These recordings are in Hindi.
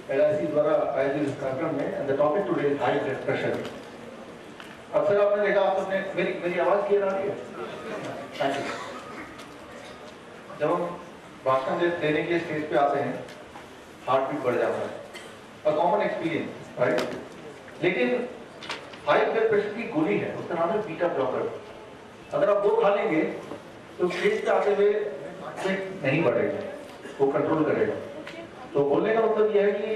LIC द्वारा आयोजित इस कार्यक्रम में and the topic today is high blood pressure. अक्सर आपने देखा, आप सबने मेरी आवाज क्लियर आ रही है? Thank you. जब हम भाषण देने के लिए स्टेज पे आते हैं, हार्ट बीट बढ़ जाता है, अ कॉमन एक्सपीरियंस, राइट? लेकिन हाई ब्लड प्रेशर की गोली है, उसका नाम है बीटा ब्लॉकर। अगर आप वो खा लेंगे तो स्टेज पे आते हुए नहीं बढ़ेगा, वो कंट्रोल करेगा। तो बोलने का मतलब यह है कि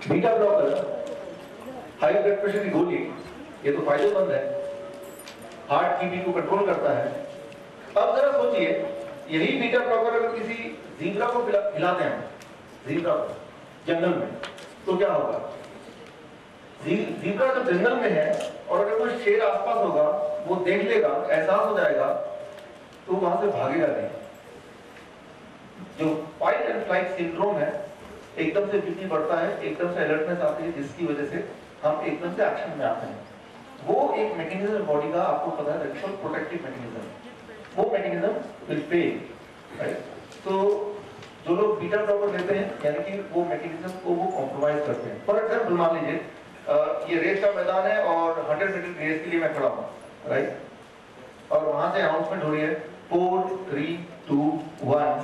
beta blocker high blood pressure की गोली, ये तो फायदेमंद है, हार्ट की बीट को कंट्रोल करता है। अब जरा सोचिए, यही बीटा ब्लॉकर अगर किसी जीब्रा को खिलाते हैं, जीब्रा को जंगल में, तो क्या होगा? जीब्रा जब जंगल में है और अगर कोई शेर आसपास होगा, वो देख लेगा, एहसास हो जाएगा, तो वहां से भागेगा नहीं। जो फाइट एंड फ्लाइट सिंड्रोम है, एकदम से बीपी बढ़ता है, एकदम से अलर्टनेस आती है, जिसकी वजह से हम एकदम से एक्शन में आते हैं। वो एक मैकेनिज्म बॉडी का, आपको पता है, दैट इज प्रोटेक्टिव मैकेनिज्म। वो मैकेनिज्म विल फेल, राइट? तो जो लोग बीटा ब्लॉकर लेते हैं, यानी कि वो मैकेनिज्म को वो कॉम्प्रोमाइज करते हैं। फॉर एग्जाम्पल मान लीजिए ये रेस का मैदान है और 100 मीटर रेस के लिए मैं खड़ा हूँ, राइट? और वहां से अनाउंसमेंट हो रही है 4 3 2 1।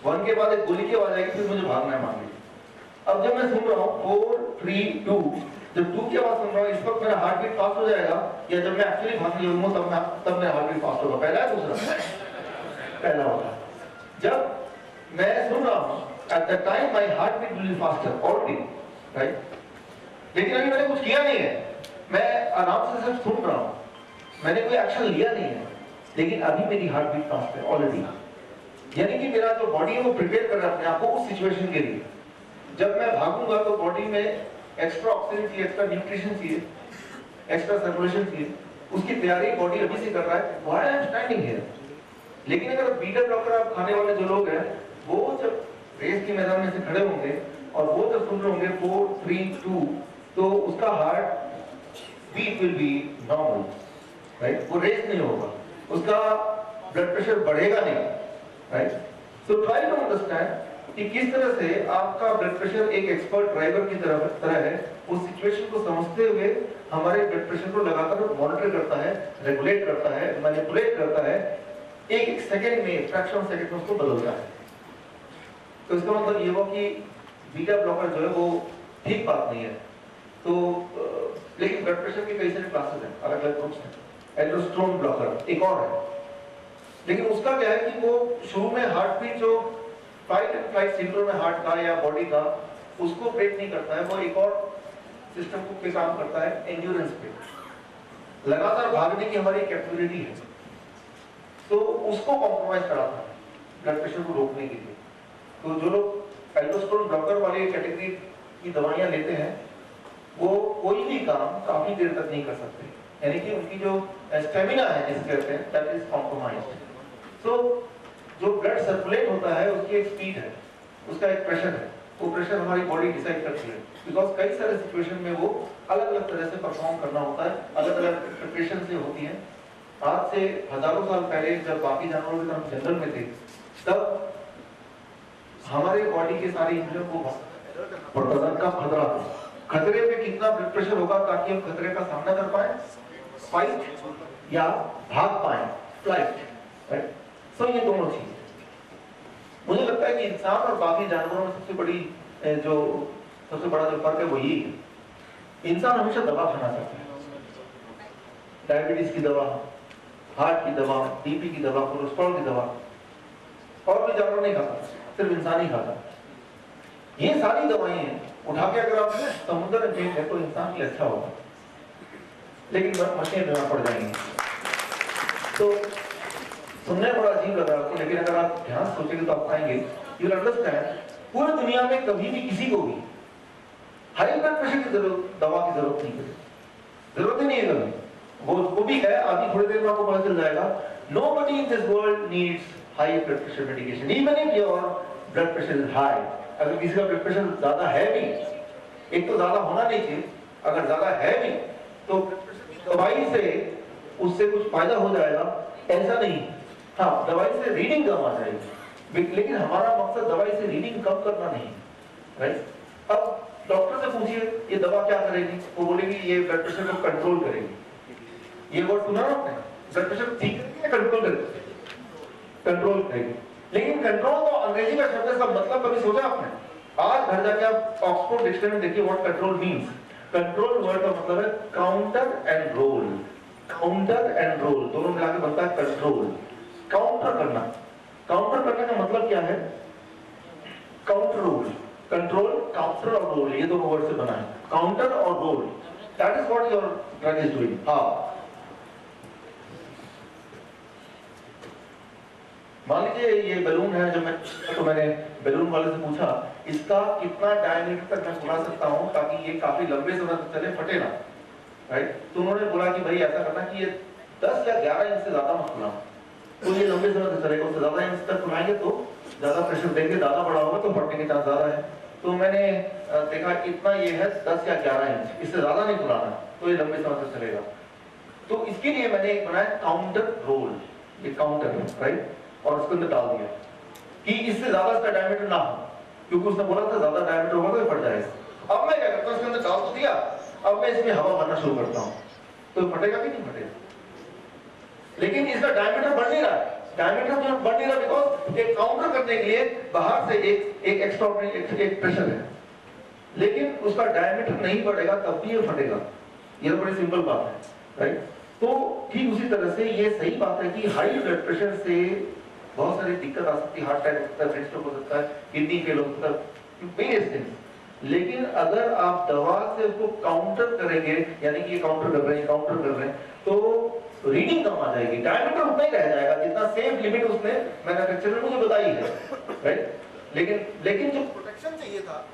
1 के बाद एक गोली की आवाज आएगी, फिर मुझे भागना है, मान लीजिए। अब जब मैं सुन रहा हूँ 4 3 2, जब 2 की आवाज सुन रहा हूँ, इस वक्त मेरा हार्ट बीट फास्ट हो जाएगा, या जब मैं एक्चुअली भागने लगूंगा तब मेरा हार्ट बीट फास्ट होगा? पहला है दूसरा? पहला होगा। जब मैं सुन रहा हूँ, at the time my heart beat will be faster already, right? लेकिन अभी मैंने कुछ किया नहीं है, मैं आराम से सिर्फ सुन रहा हूँ, मैंने कोई एक्शन लिया नहीं है, लेकिन अभी मेरी हार्ट बीट फास्ट है ऑलरेडी। यानी कि मेरा जो बॉडी है वो प्रिपेयर कर रहा है अपने आप को उस सिचुएशन के लिए। जब मैं भागूंगा तो बॉडी में एक्स्ट्रा ऑक्सीजन चाहिए, एक्स्ट्रा न्यूट्रिशन चाहिए, एक्स्ट्रा सर्कुलेशन चाहिए, उसकी तैयारी बॉडी अभी से कर रहा है, why I am standing here. लेकिन अगर बीटा ब्लॉकर आप खाने वाले जो लोग हैं, वो जब रेस के मैदान में से खड़े होंगे और वो जब सुन रहे होंगे 4 3 2, तो उसका heart beat will be normal, right? वो रेस नहीं होगा, उसका ब्लड प्रेशर बढ़ेगा नहीं, right? So try to understand कि किस तरह से आपका ब्लड प्रेशर एक एक्सपर्ट ड्राइवर की तरह है, उस सिचुएशन को समझते हुए हमारे ब्लड प्रेशर को लगातार मॉनिटर करता है, रेगुलेट करता है, मैनिपुलेट करता है, एक सेकंड में, फ्रैक्शन सेकंड में उसको बदलता है। तो इसका मतलब ये हुआ कि बीटा ब्लॉकर जो है वो ठीक बात नहीं है। तो लेकिन ब्लड प्रेशर के कई सारे क्लासेस हैं, अलग अलग ग्रुप्स हैं। एल्डोस्टेरोन ब्लॉकर एक और है, लेकिन उसका क्या है कि वो शुरू में हार्ट बीट जो फाइट एंड फ्लाइट सिंड्रोम में हार्ट का या बॉडी का, उसको ब्रेक नहीं करता है, वो एक और सिस्टम को पे काम करता है, एंड्योरेंस पे। लगातार भागने की हमारी कैपेबिलिटी है, तो उसको कॉम्प्रोमाइज कराता है ब्लड प्रेशर को रोकने के लिए। तो जो लोग एल्डोस्टेरोन ब्लॉकर वाली कैटेगरी की दवाइयां लेते हैं, वो कोई भी काम काफी देर तक नहीं कर सकते, यानी कि उनकी जो स्टेमिना है जिसे कहते हैं, दैट इज कॉम्प्रोमाइज्ड। तो जो ब्लड सर्कुलेट होता है उसकी एक स्पीड है, उसका एक प्रेशर है, वो प्रेशर हमारी बॉडी डिसाइड करती है, बिकॉज कई सारे सिचुएशन में वो अलग अलग तरह से परफॉर्म करना होता है, अलग अलग प्रिपरेशन से होती है। आज से हजारों साल पहले जब बाकी जानवरों के हम जंगल में थे, तब हमारे बॉडी के सारे इंद्रियों को प्रदर्शन का खतरा था। खतरे में कितना ब्लड प्रेशर होगा ताकि हम खतरे का सामना कर पाए, फाइट या भाग पाए, फ्लाइट, राइट? सो ये दोनों चीजें मुझे लगता है कि इंसान और बाकी जानवरों में सबसे बड़ा जो फर्क है वो यही है। इंसान हमेशा दवा खाना चाहता है, डायबिटीज की दवा, हार्ट की दवा, बीपी की दवा, कोलेस्ट्रॉल की दवा, और भी जानवर नहीं खाता, सिर्फ इंसान ही खाता। ये सारी दवाएं उठा के अगर आप समुद्र में फेंक तो इंसान के लिए अच्छा होगा, लेकिन मशीन देना पड़ जाएंगे। तो सुनने बड़ा अजीब लग रहा है आपको, लेकिन अगर आप ध्यान सोचेंगे तो आप पाएंगे, यू विल अंडरस्टैंड, पूरी दुनिया में कभी भी किसी को भी हाई ब्लड प्रेशर की दवा की जरूरत नहीं है, जरूरत ही नहीं है कभी। वो भी है, अभी थोड़ी देर में आपको पता चल जाएगा। Nobody in this world needs high blood pressure medication, even if your blood pressure is high। अगर किसी का ब्लड प्रेशर ज्यादा है भी, एक तो ज्यादा होना नहीं चाहिए, अगर ज्यादा है भी तो दवाई से उससे कुछ फायदा हो जाएगा, ऐसा नहीं। हाँ, दवाई से रीडिंग कम आ जाएगी, लेकिन हमारा मकसद दवाई से रीडिंग कम करना नहीं है, राइट? अब डॉक्टर से पूछिए ये दवा क्या करेगी, वो बोलेगी ये ब्लड प्रेशर को कंट्रोल करेगी। ये वर्ड सुना ना आपने, ब्लड प्रेशर ठीक करेगी या कंट्रोल करेगी? कंट्रोल करेगी। लेकिन कंट्रोल तो अंग्रेजी का शब्द है, इसका मतलब कभी सोचा आपने? आज घर जाके आप ऑक्सफोर्ड डिक्शनरी में देखिए what control means. Control word का मतलब है counter and roll. Counter and roll दोनों मिलाकर बनता है कंट्रोल। काउंटर करना, काउंटर करने का मतलब क्या है? काउंटर रोल, कंट्रोल, काउंटर और रोल, ये दोनों वर्ड से बना है, काउंटर और roll. That is what your drug is doing. हाँ, मान लीजिए ये बैलून है, जो मैंने बैलून वाले से पूछा इसका कितना डायमीटर तक मैं फुला सकता हूं ताकि ये काफी लंबे समय तक चले, फटे ना, राइट? तो उन्होंने बोला कि भाई ऐसा करना कि ये 10 या 11 इंच से ज्यादा मत फुलाओ, तो ये लंबे समय तक चलेगा। उससे ज्यादा इंच तक फुलाएंगे तो ज्यादा प्रेशर देंगे, ज्यादा बड़ा होगा तो फटने के चांस ज्यादा है। तो मैंने देखा इतना ये है 10 या 11 इंच, इससे ज्यादा नहीं फुलाना, तो ये लंबे समय तक चलेगा। तो इसके लिए मैंने एक बनाया काउंटर रोल, ये काउंटर है, राइट? और उसके अंदर डाल दिया कि इससे ज्यादा इसका डायमीटर ना हो, क्योंकि उसने बोला था ज्यादा डायमीटर होगा तो ये फट जाएगा। अब मैं क्या करता हूं, इसके अंदर डाल तो दिया, अब मैं इसमें हवा भरना शुरू करता हूं, तो फटेगा कि नहीं फटेगा? लेकिन इसका डायमीटर बढ़ नहीं रहा है, डायमीटर जो बढ़ नहीं रहा बिकॉज एक काउंटर करने के लिए बाहर से एक एक्स्ट्राऑर्डिनरी एक प्रेशर है, लेकिन उसका डायमीटर नहीं बढ़ेगा तब भी ये फटेगा। ये बड़ी सिंपल बात है, राइट? तो ठीक उसी तरह से ये सही बात है कि हाई ब्लड प्रेशर से बहुत सारी दिक्कत आ सकती है, हार्ट अटैक हो सकता है, ब्रेन स्ट्रोक हो सकता है, किडनी फेल हो सकता है, वेरियस थिंग्स। लेकिन अगर आप दवा से उसको काउंटर करेंगे, यानी कि ये काउंटर कर रहे हैं, काउंटर कर रहे हैं, तो रीडिंग कम आ जाएगी, डायमीटर उतना ही रह जाएगा जितना सेफ लिमिट उसने मैन्युफैक्चरर ने मुझे बताई है, राइट? लेकिन जो प्रोटेक्शन चाहिए था,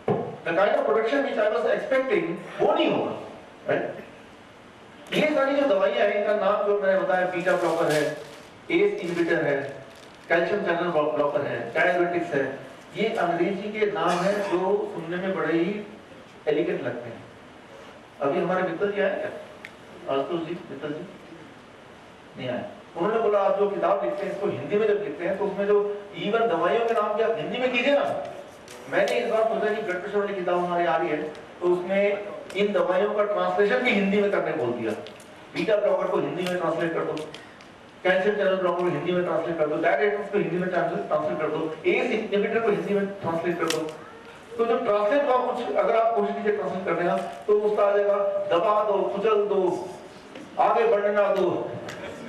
the kind of protection which I was expecting, वो नहीं होगा, राइट? ये सारी जो दवाइयां हैं, इनका नाम जो मैंने बताया, बीटा ब्लॉकर है, एस इनहिबिटर है, कैल्शियम चैनल ब्लॉकर है, डाययूरेटिक्स है, ये अंग्रेजी के नाम हैं जो सुनने में बड़े ही एलिगेंट लगते हैं। अभी हमारे मित्तल जी आए क्या? आशुतोष जी, मित्तल जी नहीं आए। उन्होंने बोला आप जो किताब लिखते हैं इसको हिंदी में जब लिखते हैं तो उसमें जो इवन दवाइयों के नाम भी आप हिंदी में कीजिए ना। मैंने इस बार सोचा कि ब्लड प्रेशर वाली किताब हमारी आ रही है तो उसमें इन दवाइयों का ट्रांसलेशन भी हिंदी में करने बोल दिया। बीटा ब्लॉकर को हिंदी में ट्रांसलेट कर दो, कैल्शियम चैनल ब्लॉकर को हिंदी में ट्रांसलेट कर दो, डायरेक्टर्स को हिंदी में ट्रांसलेट कर दो, एस इनहिबिटर को हिंदी में ट्रांसलेट कर दो। तो जब ट्रांसलेट का कुछ अगर आप कोशिश कीजिए ट्रांसलेट करने का तो उसका आ जाएगा दबा दो, कुचल दो, आगे बढ़ने ना दो।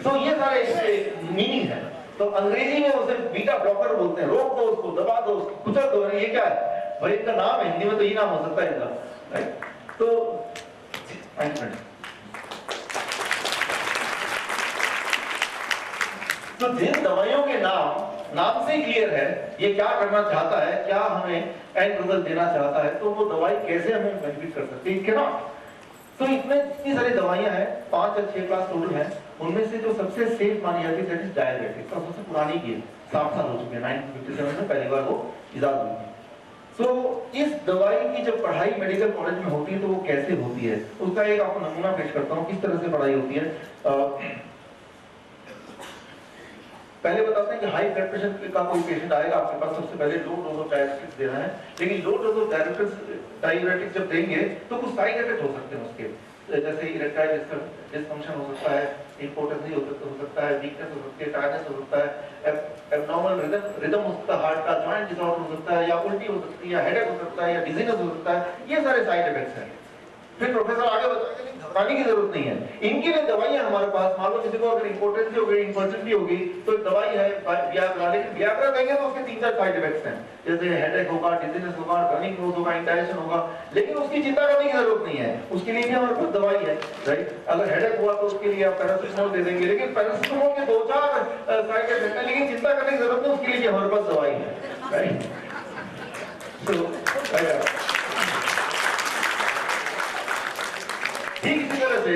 तो ये सारे इसके मीनिंग है। तो अंग्रेजी में उसे बीटा ब्लॉकर बोलते हैं, रोक दो उसको, दबा दो उसको, कुचल दो। ये क्या है भाई, इनका नाम है, हिंदी में तो ये नाम हो सकता है इनका, राइट? तो जिन दवाइयों के नाम से ही क्लियर है ये क्या करना चाहता है, क्या हमें एंड रिजल्ट देना चाहता है, तो वो दवाई कैसे हमें बेनिफिट कर सकती है, क्या? तो इतनी सारी दवाइयां हैं, 5 या 6 क्लास टोटल हैं। उनमें से जो सबसे सेफ मानी जाती है दैट इज डायरेटिक्स, और सबसे पुरानी की है, 60 साल हो चुके हैं, 1957 में पहली बार वो इजाद हुई थी। तो इस दवाई की जब पढ़ाई मेडिकल कॉलेज में होती है तो वो कैसे होती है, उसका एक आपको नमूना पेश करता हूँ किस तरह से पढ़ाई होती है। पहले बताते हैं कि हाई ब्लड प्रेशर का कोई पेशेंट आएगा आपके पास, सबसे पहले लो डोज ऑफ डायरेटिक्स देना है। लेकिन लो डोज ऑफ डायरेटिक्स जब देंगे तो कुछ साइड इफेक्ट हो सकते हैं उसके, जैसे इरेक्टाइल डिसफंक्शन हो सकता है, इंपोर्टेंसी हो सकता है, वीकनेस हो सकती है, टायर्डनेस हो सकता है, एब्नॉर्मल रिदम हो सकता है, हार्ट का जॉइंट डिसऑर्डर हो सकता है, या उल्टी हो सकती है, या हेडेक हो सकता है, या डिजीनेस हो सकता है। ये सारे साइड इफेक्ट्स हैं। फिर प्रोफेसर आगे बताएंगे घबराने की जरूरत नहीं है, इनके लिए दवाइयां हमारे पास। मान लो किसी को अगर इंपोर्टेंसी हो गई, इनफर्टिलिटी हो गई, तो एक दवाई है वियाग्रा। लेकिन वियाग्रा देंगे तो उसके 3-4 साइड इफेक्ट्स हैं, जैसे हेडेक होगा, डिजीनेस होगा, रनिंग नोज होगा, इंडाइजेशन होगा। लेकिन उसकी चिंता करने की जरूरत नहीं है, उसके लिए भी हमारे पास दवाई है, राइट? अगर हेडेक हुआ तो उसके लिए आप पैरासिटामोल दे देंगे, लेकिन पैरासिटामोल के 2-4 साइड इफेक्ट हैं, लेकिन चिंता करने की जरूरत नहीं, उसके लिए भी हमारे पास दवाई है, राइट? ठीक इसी तरह से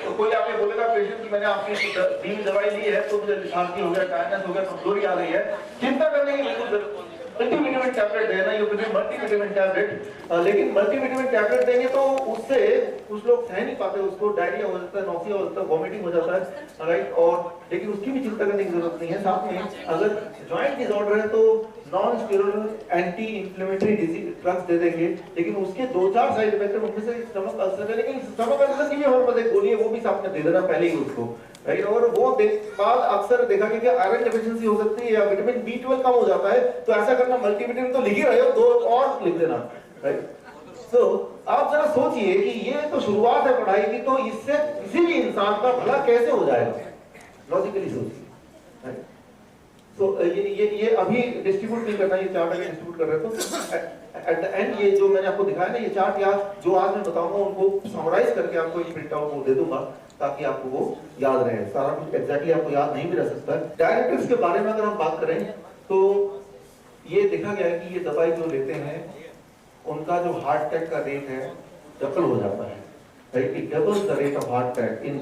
तो कोई आपने बोलेगा पेशेंट की मैंने आपकी दी दवाई ली है तो मुझे लिथार्जी हो गया, टायर्डनेस हो गया, कमजोरी आ गई है, चिंता करने की बिल्कुल जरूरत नहीं है। मल्टीविटामिन टैबलेट देना, यू गिव मल्टीविटामिन टैबलेट, लेकिन मल्टीविटामिन टैबलेट देंगे तो उससे कुछ लोग सह नहीं पाते, उसको डायरिया हो जाता है, नौसिया हो जाता है, वॉमिटिंग हो जाता है, राइट। और लेकिन उसकी भी चिंता करने की जरूरत नहीं है। साथ में अगर जॉइंट डिसऑर्डर है तो non steroidal anti inflammatory drugs दे देंगे, लेकिन उसके 2-4 साइड इफेक्ट है, उनमें से स्टमक अल्सर है, लेकिन स्टमक अल्सर की भी हमारे पास एक गोली है, वो भी साथ में दे देना पहले ही उसको, राइट। और वो बाद अक्सर देखा गया कि आयरन डेफिशिएंसी हो सकती है या विटामिन B12 कम हो जाता है, तो ऐसा करना, मल्टीविटामिन तो लिख ही रहे हो, 2 और लिख देना, राइट। तो आप जरा सोचिए कि ये तो शुरुआत है पढ़ाई की, तो इससे किसी भी इंसान का भला कैसे हो जाएगा, लॉजिकली सोचिए, राइट। तो ये अभी डिस्ट्रीब्यूट नहीं करना, ये चार्ट अगर डिस्ट्रीब्यूट कर रहे हो तो एट द एंड ये जो मैंने आपको दिखाया ना, ये चार्ट या जो आज मैं बताऊंगा उनको समराइज करके आपको एक प्रिंट आउट वो दे दूंगा, ताकि आपको वो याद रहे। सारा कुछ एग्जैक्टली आपको याद नहीं भी रह सकता है। डायरेक्टिव्स के बारे में अगर हम बात करें तो ये देखा गया है कि ये दवाई जो लेते हैं उनका जो हार्ट अटैक का रेट है डबल हो जाता है, right. It doubles the rate of heart attack in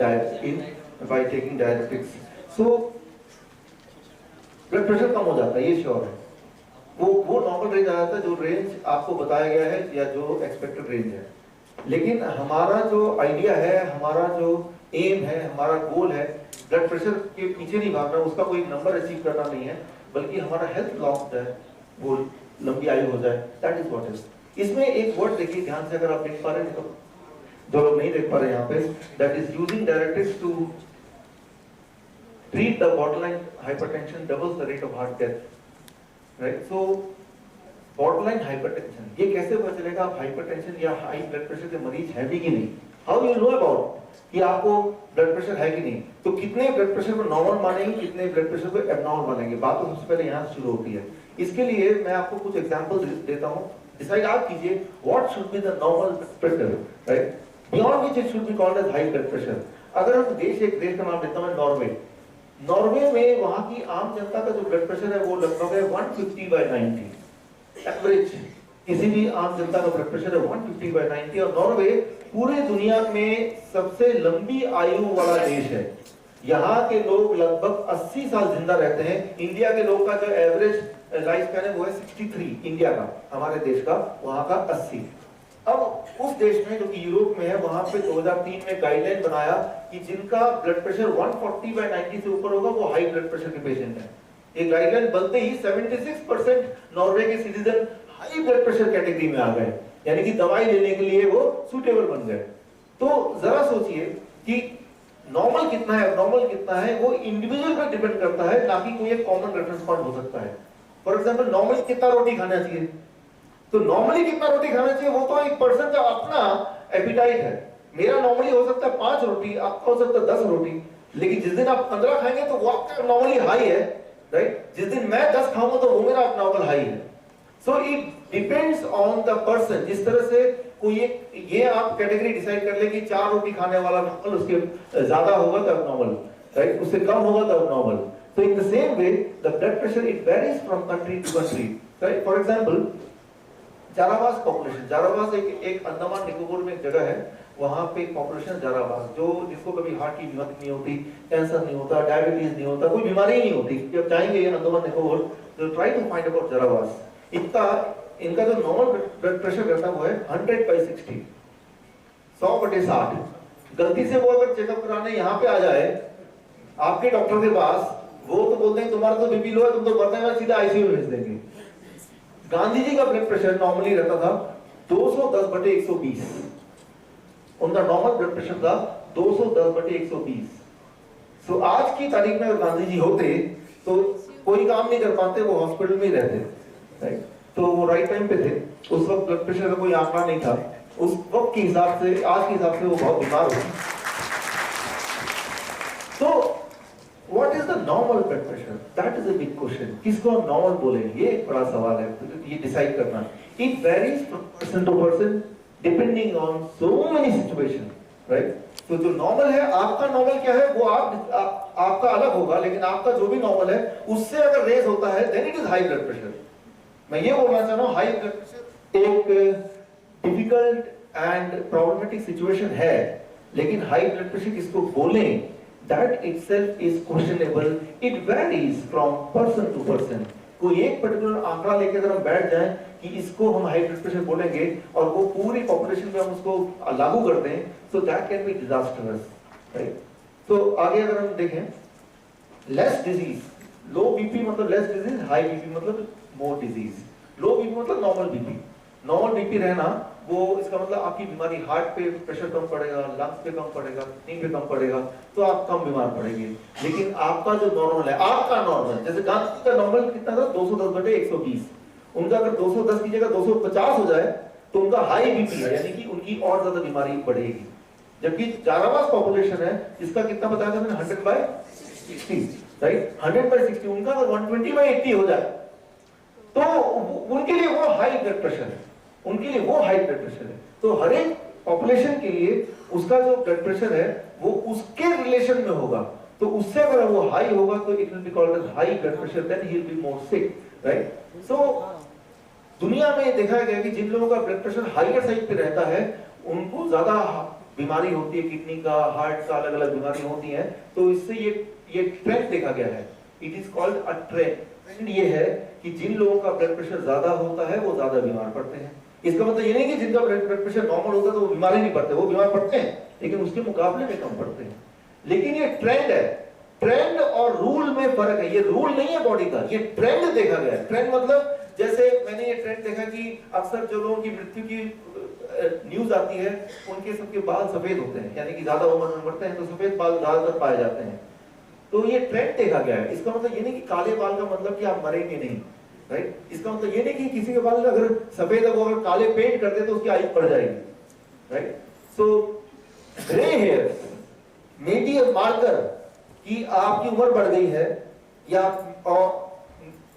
by taking directives. So blood pressure कम हो जाता है, ये श्योर है। वो नॉर्मल रेंज आ जाता है, जो रेंज आपको बताया गया है या जो एक्सपेक्टेड रेंज है। लेकिन हमारा जो आइडिया है, हमारा जो एम है, हमारा गोल है, ब्लड प्रेशर के पीछे नहीं भागना, उसका कोई नंबर अचीव करना नहीं है, बल्कि हमारा हेल्थ लॉन्ग है, वो लंबी आयु हो जाए, दैट इज व्हाट इज। इसमें एक वर्ड देखिए ध्यान से, अगर आप देख पा रहे हैं तो, जो लोग नहीं देख पा रहे यहाँ पे, that is using directives to treat the borderline hypertension doubles the rate of heart death, right? So borderline hypertension, ये कैसे पता चलेगा आप हाइपरटेंशन या हाई ब्लड प्रेशर के मरीज है भी कि नहीं? How you know about कि आपको ब्लड प्रेशर है कि नहीं? तो कितने ब्लड प्रेशर को नॉर्मल मानेंगे, कितने ब्लड प्रेशर को एबनॉर्मल मानेंगे? बात तो सबसे पहले यहाँ से शुरू होती है। इसके लिए मैं आपको कुछ एग्जांपल देता हूँ, डिसाइड आप कीजिए what should be the normal pressure, right? Beyond which it should be called as high blood pressure। अगर हम एक देश का नाम लेता हूँ, नॉर्वे। नॉर्वे में वहां की आम जनता का जो ब्लड प्रेशर है वो लगभग है 150/90 एवरेज। किसी भी आम जनता का ब्लड प्रेशर है 150/90, और नॉर्वे पूरे दुनिया में सबसे लंबी आयु वाला देश है। यहाँ के लोग लगभग 80 साल जिंदा रहते हैं। इंडिया के लोग का जो एवरेज लाइफ स्पैन है वो है 63, इंडिया का, हमारे देश का, वहां का 80। अब उस देश में जो कि यूरोप में है, वहां पे 2003 में गाइडलाइन बनाया कि जिनका ब्लड प्रेशर 140/90 से ऊपर होगा वो हाई ब्लड प्रेशर के पेशेंट है। ये गाइडलाइन बनते ही 76% नॉर्वे के citizen high blood pressure category में आ गए, यानी कि दवाई लेने के लिए वो सुटेबल बन गए। तो जरा सोचिए कि नॉर्मल कितना है, एबनॉर्मल कितना है, वो इंडिविजुअल पर डिपेंड करता है, ना कि कोई एक कॉमन रेफरेंस पॉइंट हो सकता है। फॉर एग्जांपल नॉर्मल कितना रोटी खाना चाहिए, तो नॉर्मली कितना रोटी खाना चाहिए वो तो एक पर्सन का अपना एपिटाइट है। मेरा नॉर्मली हो सकता है 5 रोटी, आपका हो सकता है 10 रोटी, लेकिन जिस दिन आप 15 खाएंगे तो वो आपका नॉर्मली हाई है, राइट। जिस दिन मैं 10 खाऊंगा तो वो मेरा नॉर्मल हाई है। So it depends on the person. जिस तरह से कोई ये आप कैटेगरी डिसाइड कर ले कि 4 रोटी खाने वाला नॉर्मल, उसके ज्यादा होगा तब नॉर्मल, राइट, उससे कम होगा तब normal. So in the same way, the blood pressure it varies from country to country, right? For example, Jarawas population, Jarawas एक अंडमान निकोबार में एक जगह है, वहां पे पॉपुलेशन जारावास, जो जिसको कभी हार्ट की बीमारी नहीं होती, कैंसर नहीं होता, डायबिटीज नहीं होता, कोई बीमारी नहीं होती। जब चाहेंगे ये अंडमान निकोबार, तो ट्राई टू फाइंड अबाउट जारावास। इनका जो नॉर्मल ब्लड प्रेशर रहता है वो है 100/60, 100/60। गलती से वो अगर चेकअप कराने यहाँ पे आ जाए आपके डॉक्टर के पास, वो तो बोलते हैं तुम्हारा तो बीपी लो है, तुम तो मरने वाले, सीधा आईसीयू में भेज देंगे। गांधी जी का ब्लड प्रेशर नॉर्मली रहता था 210/120, उनका नॉर्मल ब्लड प्रेशर था 210/120। सो आज की तारीख में अगर गांधी जी होते तो कोई काम नहीं कर पाते, वो हॉस्पिटल में ही रहते, राइट। तो वो राइट टाइम पे थे, उस वक्त ब्लड प्रेशर का कोई आंकड़ा नहीं था, उस वक्त के हिसाब से, आज के हिसाब से वो बहुत बीमार हो। तो What is the normal blood pressure? That is a big question. किसको हम normal बोलेंगे? ये एक बड़ा सवाल है, ये डिसाइड करना। It varies from person to person, depending on so many situations, right? तो जो normal है, आपका normal क्या है, वो आपका अलग होगा, लेकिन आपका जो भी normal है, उससे अगर raise होता है, then it is high blood pressure. मैं ये बोलना चाह रहा हूँ, high blood pressure एक difficult and problematic situation है, लेकिन high blood pressure किसको बोलें? That itself is questionable. It varies from person to person. कोई एक पर्टिकुलर आंकड़ा लेके अगर हम बैठ जाएं कि इसको हम हाई ब्लड प्रेशर बोलेंगे और वो पूरी पॉपुलेशन में हम उसको लागू करते हैं, so that can be disastrous, right. तो आगे अगर हम देखें लेस डिजीज, लो बीपी मतलब लेस डिजीज, हाई बीपी मतलब मोर डिजीज। लो बीपी मतलब नॉर्मल बीपी, नॉर्मल बीपी रहना वो इसका मतलब आपकी बीमारी हार्ट पे प्रेशर कम पड़ेगा, लंग्स पे कम पड़ेगा, किडनी पे कम पड़ेगा, तो आप कम बीमार पड़ेंगे। लेकिन आपका जो नॉर्मल है, आपका नॉर्मल, जैसे गांधी का नॉर्मल कितना था 210/120, उनका अगर 210 की जगह 250 हो जाए तो उनका हाई बीपी है, यानी कि उनकी और ज्यादा बीमारी बढ़ेगी। जबकि जारावास पॉपुलेशन है जिसका कितना बताया था मैंने 100/60, राइट, 100/60, उनका अगर 120/80 हो जाए तो उनके लिए वो हाई ब्लड प्रेशर है, उनके लिए वो हाई ब्लड प्रेशर है। तो हर एक पॉपुलेशन के लिए उसका जो ब्लड प्रेशर है वो उसके रिलेशन में होगा, तो उससे अगर वो हाई होगा तो it will be called as high blood pressure, then he will be more sick, right. So दुनिया में देखा गया कि जिन लोगों का ब्लड प्रेशर हाईयर साइड पे रहता है उनको ज्यादा बीमारी होती है, किडनी का, हार्ट का, अलग अलग बीमारी होती है। तो इससे ये ट्रेंड देखा गया है, it is called a trend. ये है कि जिन लोगों का ब्लड प्रेशर ज्यादा होता है वो ज्यादा बीमार पड़ते हैं। इसका मतलब ये नहीं कि जिनका ब्लड प्रेशर नॉर्मल होता है तो वो बीमार ही नहीं पड़ते, वो बीमार पड़ते हैं लेकिन उसके मुकाबले में कम पड़ते हैं। लेकिन ये ट्रेंड है, ट्रेंड और रूल में फर्क है, ये रूल नहीं है बॉडी का, ये ट्रेंड देखा गया है। ट्रेंड मतलब जैसे मैंने ये ट्रेंड देखा कि अक्सर जो लोगों की मृत्यु की न्यूज आती है उनके सबके बाल सफेद होते हैं, यानी कि ज्यादा उम्र में बढ़ते हैं तो सफेद बाल ज्यादातर पाए जाते हैं। तो ये ट्रेंड देखा गया है। इसका मतलब ये नहीं कि काले बाल का मतलब कि आप मरेंगे नहीं, राइट। इसका मतलब ये नहीं कि किसी के बाल अगर सफेद है वो अगर काले पेंट करते तो उसकी आयु बढ़ जाएगी, right. So grey hair may be a marker कि आपकी उम्र बढ़ गई है या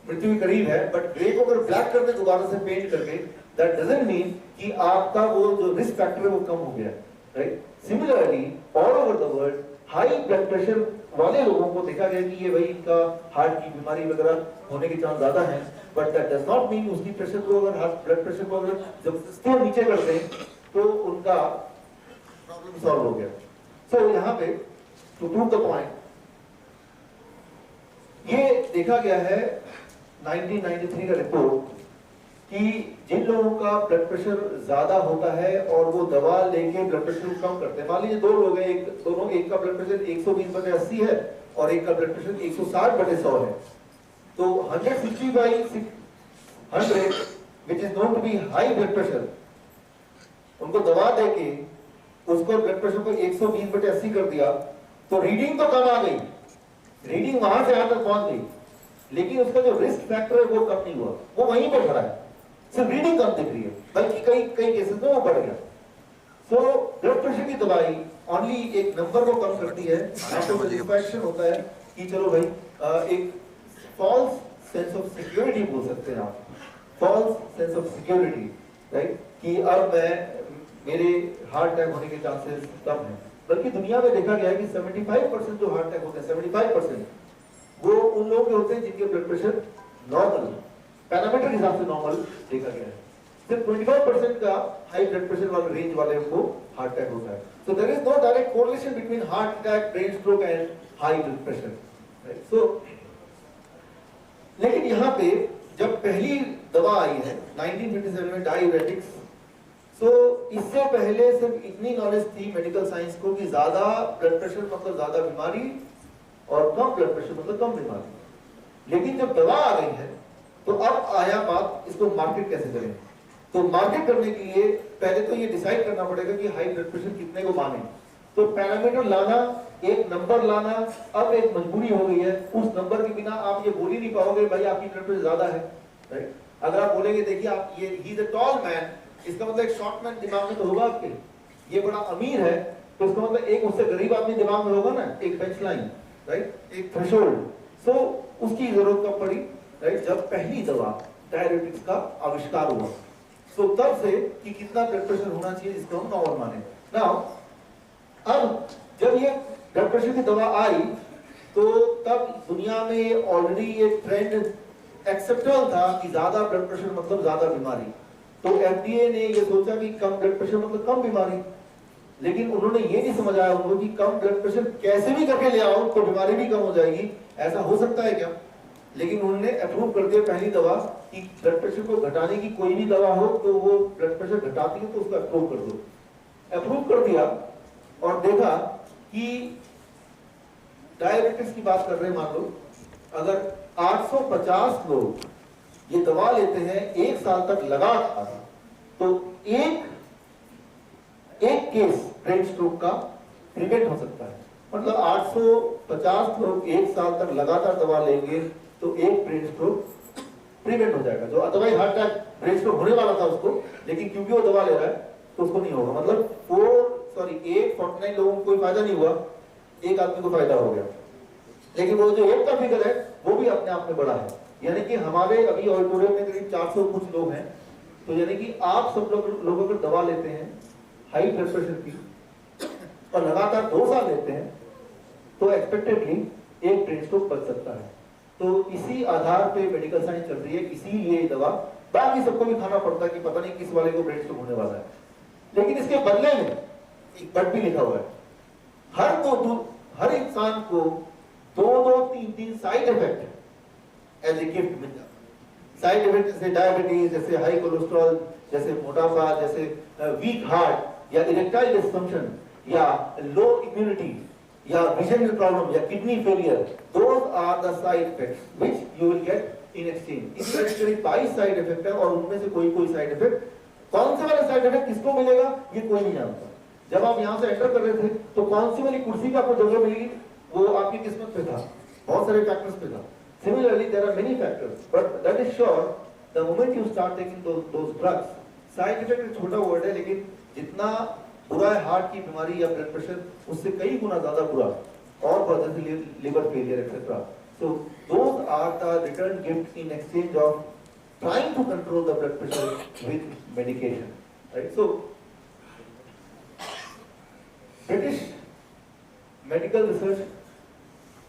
मृत्यु के करीब है, बट ग्रे को अगर ब्लैक कर दे दोबारा से पेंट करके, दैट डजंट मीन कि आपका वो जो रिस्क फैक्टर है वो कम हो गया, right. Similarly all over the world high blood pressure वाले लोगों को देखा गया कि ये भाई इनका हार्ट की बीमारी वगैरह होने के चांस ज्यादा हैं, but that does not mean उसकी प्रेशर को अगर हार्ट ब्लड प्रेशर को अगर जब नीचे कर दें तो उनका प्रॉब्लम सॉल्व हो गया। सो यहाँ पे टू प्रूव द पॉइंट, ये देखा गया है 1993 का रिपोर्ट कि जिन लोगों का ब्लड प्रेशर ज्यादा होता है और वो दवा लेके ब्लड प्रेशर को कम करते हैं, मान लीजिए दो लोग हैं, एक का ब्लड प्रेशर 120/80 है और एक का ब्लड प्रेशर 160/100 है, तो 160/100 which is known to be high blood pressure, उनको दवा देके उसको ब्लड प्रेशर को 120/80 कर दिया तो रीडिंग तो कम आ गई, रीडिंग वहां से यहां तक पहुंच गई, लेकिन उसका जो रिस्क फैक्टर है वो कम नहीं हुआ, वो वहीं पर खड़ा है, सिर्फ रीडिंग कम दिख रही है, बल्कि कई केसेस में वो बढ़ गया। सो ब्लड प्रेशर की दवाई ओनली एक नंबर को कम करती है, आपको सेटिस्फैक्शन होता है कि चलो भाई एक फॉल्स सेंस ऑफ सिक्योरिटी बोल सकते हैं आप, false sense of security, right, कि अब मेरे हार्ट अटैक होने के चांसेस कम हैं। बल्कि दुनिया में देखा गया है कि 75% जो हार्ट अटैक होते हैं 75% वो उन लोगों के होते हैं जिनके ब्लड प्रेशर नॉर्मल, पैरामीटर के हिसाब से नॉर्मल देखा गया है। सिर्फ 25% का हाई ब्लड प्रेशर वाले रेंज वाले को हार्ट अटैक होता है। So there is no direct correlation between heart attack, brain stroke and high blood pressure, right. So लेकिन यहाँ पे जब पहली दवा आई है 1927 में डायूरेटिक्स, सो इससे पहले सिर्फ इतनी नॉलेज थी मेडिकल साइंस को कि ज्यादा ब्लड प्रेशर मतलब ज्यादा बीमारी और कम ब्लड प्रेशर मतलब कम बीमारी। लेकिन जब दवा आ गई है तो अब आया बात इसको मार्केट कैसे करें। तो मार्केट करने के लिए पहले तो ये डिसाइड करना पड़ेगा कि हाई ब्लड प्रेशर कितने को माने, तो पैरामीटर लाना, एक नंबर लाना अब एक मजबूरी हो गई है। उस नंबर के बिना आप ये बोल ही नहीं पाओगे भाई आपकी ब्लड प्रेशर ज्यादा है, राइट। अगर आप बोलेंगे देखिए आप ये he is a tall man, इसका मतलब एक शॉर्ट मैन दिमाग में तो होगा आपके, ये बड़ा अमीर है तो इसका मतलब एक उससे गरीब आदमी दिमाग में होगा ना, एक बेंच लाइन, राइट, एक थ्रेशोल्ड। सो उसकी जरूरत कब पड़ी, राइट, जब पहली दवा डायरेटिक्स का आविष्कार हुआ। सो तब से कि कितना ब्लड प्रेशर होना चाहिए जिसको हम नॉर्मल माने। नाउ अब जब ये ब्लड प्रेशर की दवा आई तो तब दुनिया में ऑलरेडी ये ट्रेंड एक्सेप्टेबल था कि ज्यादा ब्लड प्रेशर मतलब ज्यादा बीमारी, तो एफडीए ने ये सोचा कि कम ब्लड प्रेशर मतलब कम बीमारी। लेकिन उन्होंने ये नहीं समझाया उनको कि कम ब्लड प्रेशर कैसे भी करके ले आओ तो बीमारी भी कम हो जाएगी, ऐसा हो सकता है क्या? लेकिन उन्होंने अप्रूव कर दिया पहली दवा कि ब्लड प्रेशर को घटाने की कोई भी दवा हो तो वो ब्लड प्रेशर घटाती है तो उसको अप्रूव कर दो। अप्रूव कर दिया और देखा कि डायबिटीज की बात कर रहे हैं, मान लो अगर 850 लोग ये दवा लेते हैं 1 साल तक लगातार, तो एक केस ब्रेन स्ट्रोक का प्रिवेंट हो सकता है। मतलब 850 लोग 1 साल तक लगातार दवा लेंगे तो एक ब्रेन स्ट्रोक प्रिवेंट हो जाएगा। जो otherwise heart attack brain stroke होने वाला था उसको, लेकिन क्योंकि वो दवा ले रहा है तो उसको नहीं होगा। मतलब 849 लोगों को कोई फायदा नहीं हुआ, एक आदमी को फायदा हो गया। लेकिन वो जो एक का फिगर है वो भी अपने आप में बड़ा है। यानी कि हमारे अभी ऑडिटोरियम में करीब 400 कुछ लोग हैं, तो यानी कि आप सब लोग अगर दवा लेते हैं हाई ब्लड प्रेशर की और लगातार 2 साल लेते हैं तो एक्सपेक्टेडली एक ब्रेन स्ट्रोक बच सकता है। तो इसी आधार पे मेडिकल साइंस चल रही है, इसीलिए ये दवा, बाकी सबको भी खाना पड़ता है कि पता नहीं किस वाले को ब्रेन स्ट्रोक होने वाला है। लेकिन इसके बदले में एक बट भी लिखा हुआ है, हर इंसान को 2-3 side effect as a gift मिल जाता है। साइड इफेक्ट जैसे डायबिटीज, जैसे हाई कोलेस्ट्रॉल, जैसे मोटापा, जैसे वीक हार्ट या इरेक्टाइल डिसफंक्शन या लो इम्यूनिटी या विजन प्रॉब्लम या kidney failure, those are the side effects which you will get in exchange. इस तरह के 22 साइड इफेक्ट है और उनमें से कोई साइड इफेक्ट, कौन से वाला साइड इफेक्ट किसको मिलेगा ये कोई नहीं जानता। जब आप यहाँ से एंटर कर रहे थे तो कौन सी वाली कुर्सी पे आपको जगह मिलेगी वो आपकी किस्मत पे था, बहुत सारे फैक्टर्स पे था। Similarly, there are many factors, but that is sure, the moment you start taking those drugs, side effect एक छोटा वर्ड है, लेकिन जितना बुरा है हार्ट की बीमारी या ब्लड प्रेशर, उससे कई गुना ज्यादा बुरा और जैसे liver failure etcetera. So those are the return gift in exchange of trying to control the blood pressure with medication, right? So British Medical Research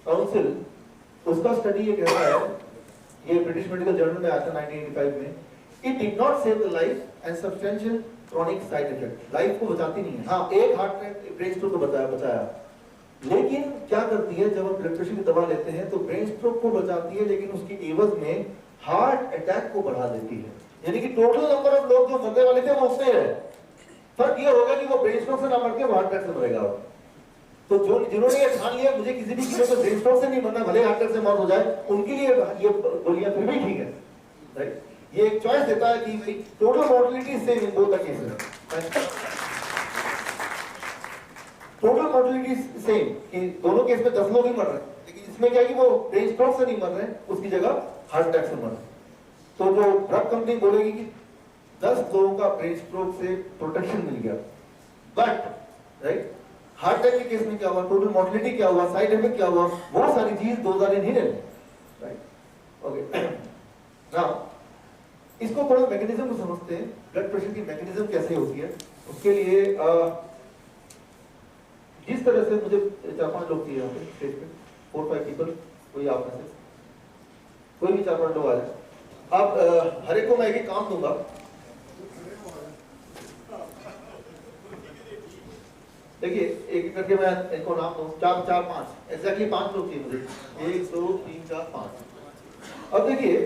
Council, उसका स्टडी ये कहता है, ये ब्रिटिश मेडिकल जर्नल में आया था 1985 में, it did not save the life and substantial chronic side effect, life को बचाती नहीं है। हाँ, एक हार्ट में ब्रेन स्ट्रोक को बचाया, लेकिन क्या करती है जब हम ब्लड प्रेशर की दवा लेते हैं तो ब्रेन स्ट्रोक को बचाती है, लेकिन उसकी एवज में हार्ट अटैक को बढ़ा देती है। यानी कि टोटल नंबर ऑफ लोग जो मरने वाले थे वो उससे है, फर्क ये होगा कि वो ब्रेन स्ट्रोक से ना मर के हार्ट अटैक से मरेगा। तो जो जिन्होंने ये ठान लिया मुझे किसी भी कीमत पर ब्रेन स्ट्रोक से नहीं मरना, भले हार्ट अटैक से मौत हो जाए, उनके लिए ये गोलियां फिर भी ठीक है, राइट? ये एक चॉइस देता है कि भाई total mortality same in both the cases, total mortality same, कि दोनों केस में 10 लोग ही मर रहे हैं, लेकिन इसमें क्या है कि वो ब्रेन स्ट्रोक से नहीं मर रहे हैं, उसकी जगह हार्ट अटैक से मर रहे हैं। तो जो ड्रग कंपनी बोलेगी कि 10 लोगों का ब्रेन स्ट्रोक से प्रोटेक्शन मिल गया, बट राइट हार्ट अटैक के केस में क्या हुआ, टोटल मॉर्टेलिटी क्या हुआ, साइड इफेक्ट क्या हुआ, वो सारी चीज 2000 हिडन, राइट? ओके, नाउ इसको थोड़ा मैकेनिज्म को समझते हैं, ब्लड प्रेशर की मैकेनिज्म कैसे होती है। उसके लिए जिस तरह से मुझे 4-5 लोग चाहिए यहाँ पे स्टेज पे, 4-5 पीपल, कोई आप में से कोई भी 4-5 लोग आ जाए, आप हर एक को मैं एक काम दूंगा। देखिए एक करके मैं इनको नाम दूं, 4-5 एग्जैक्टली 5 लोग चाहिए मुझे, 1 2 3 4 5। अब देखिए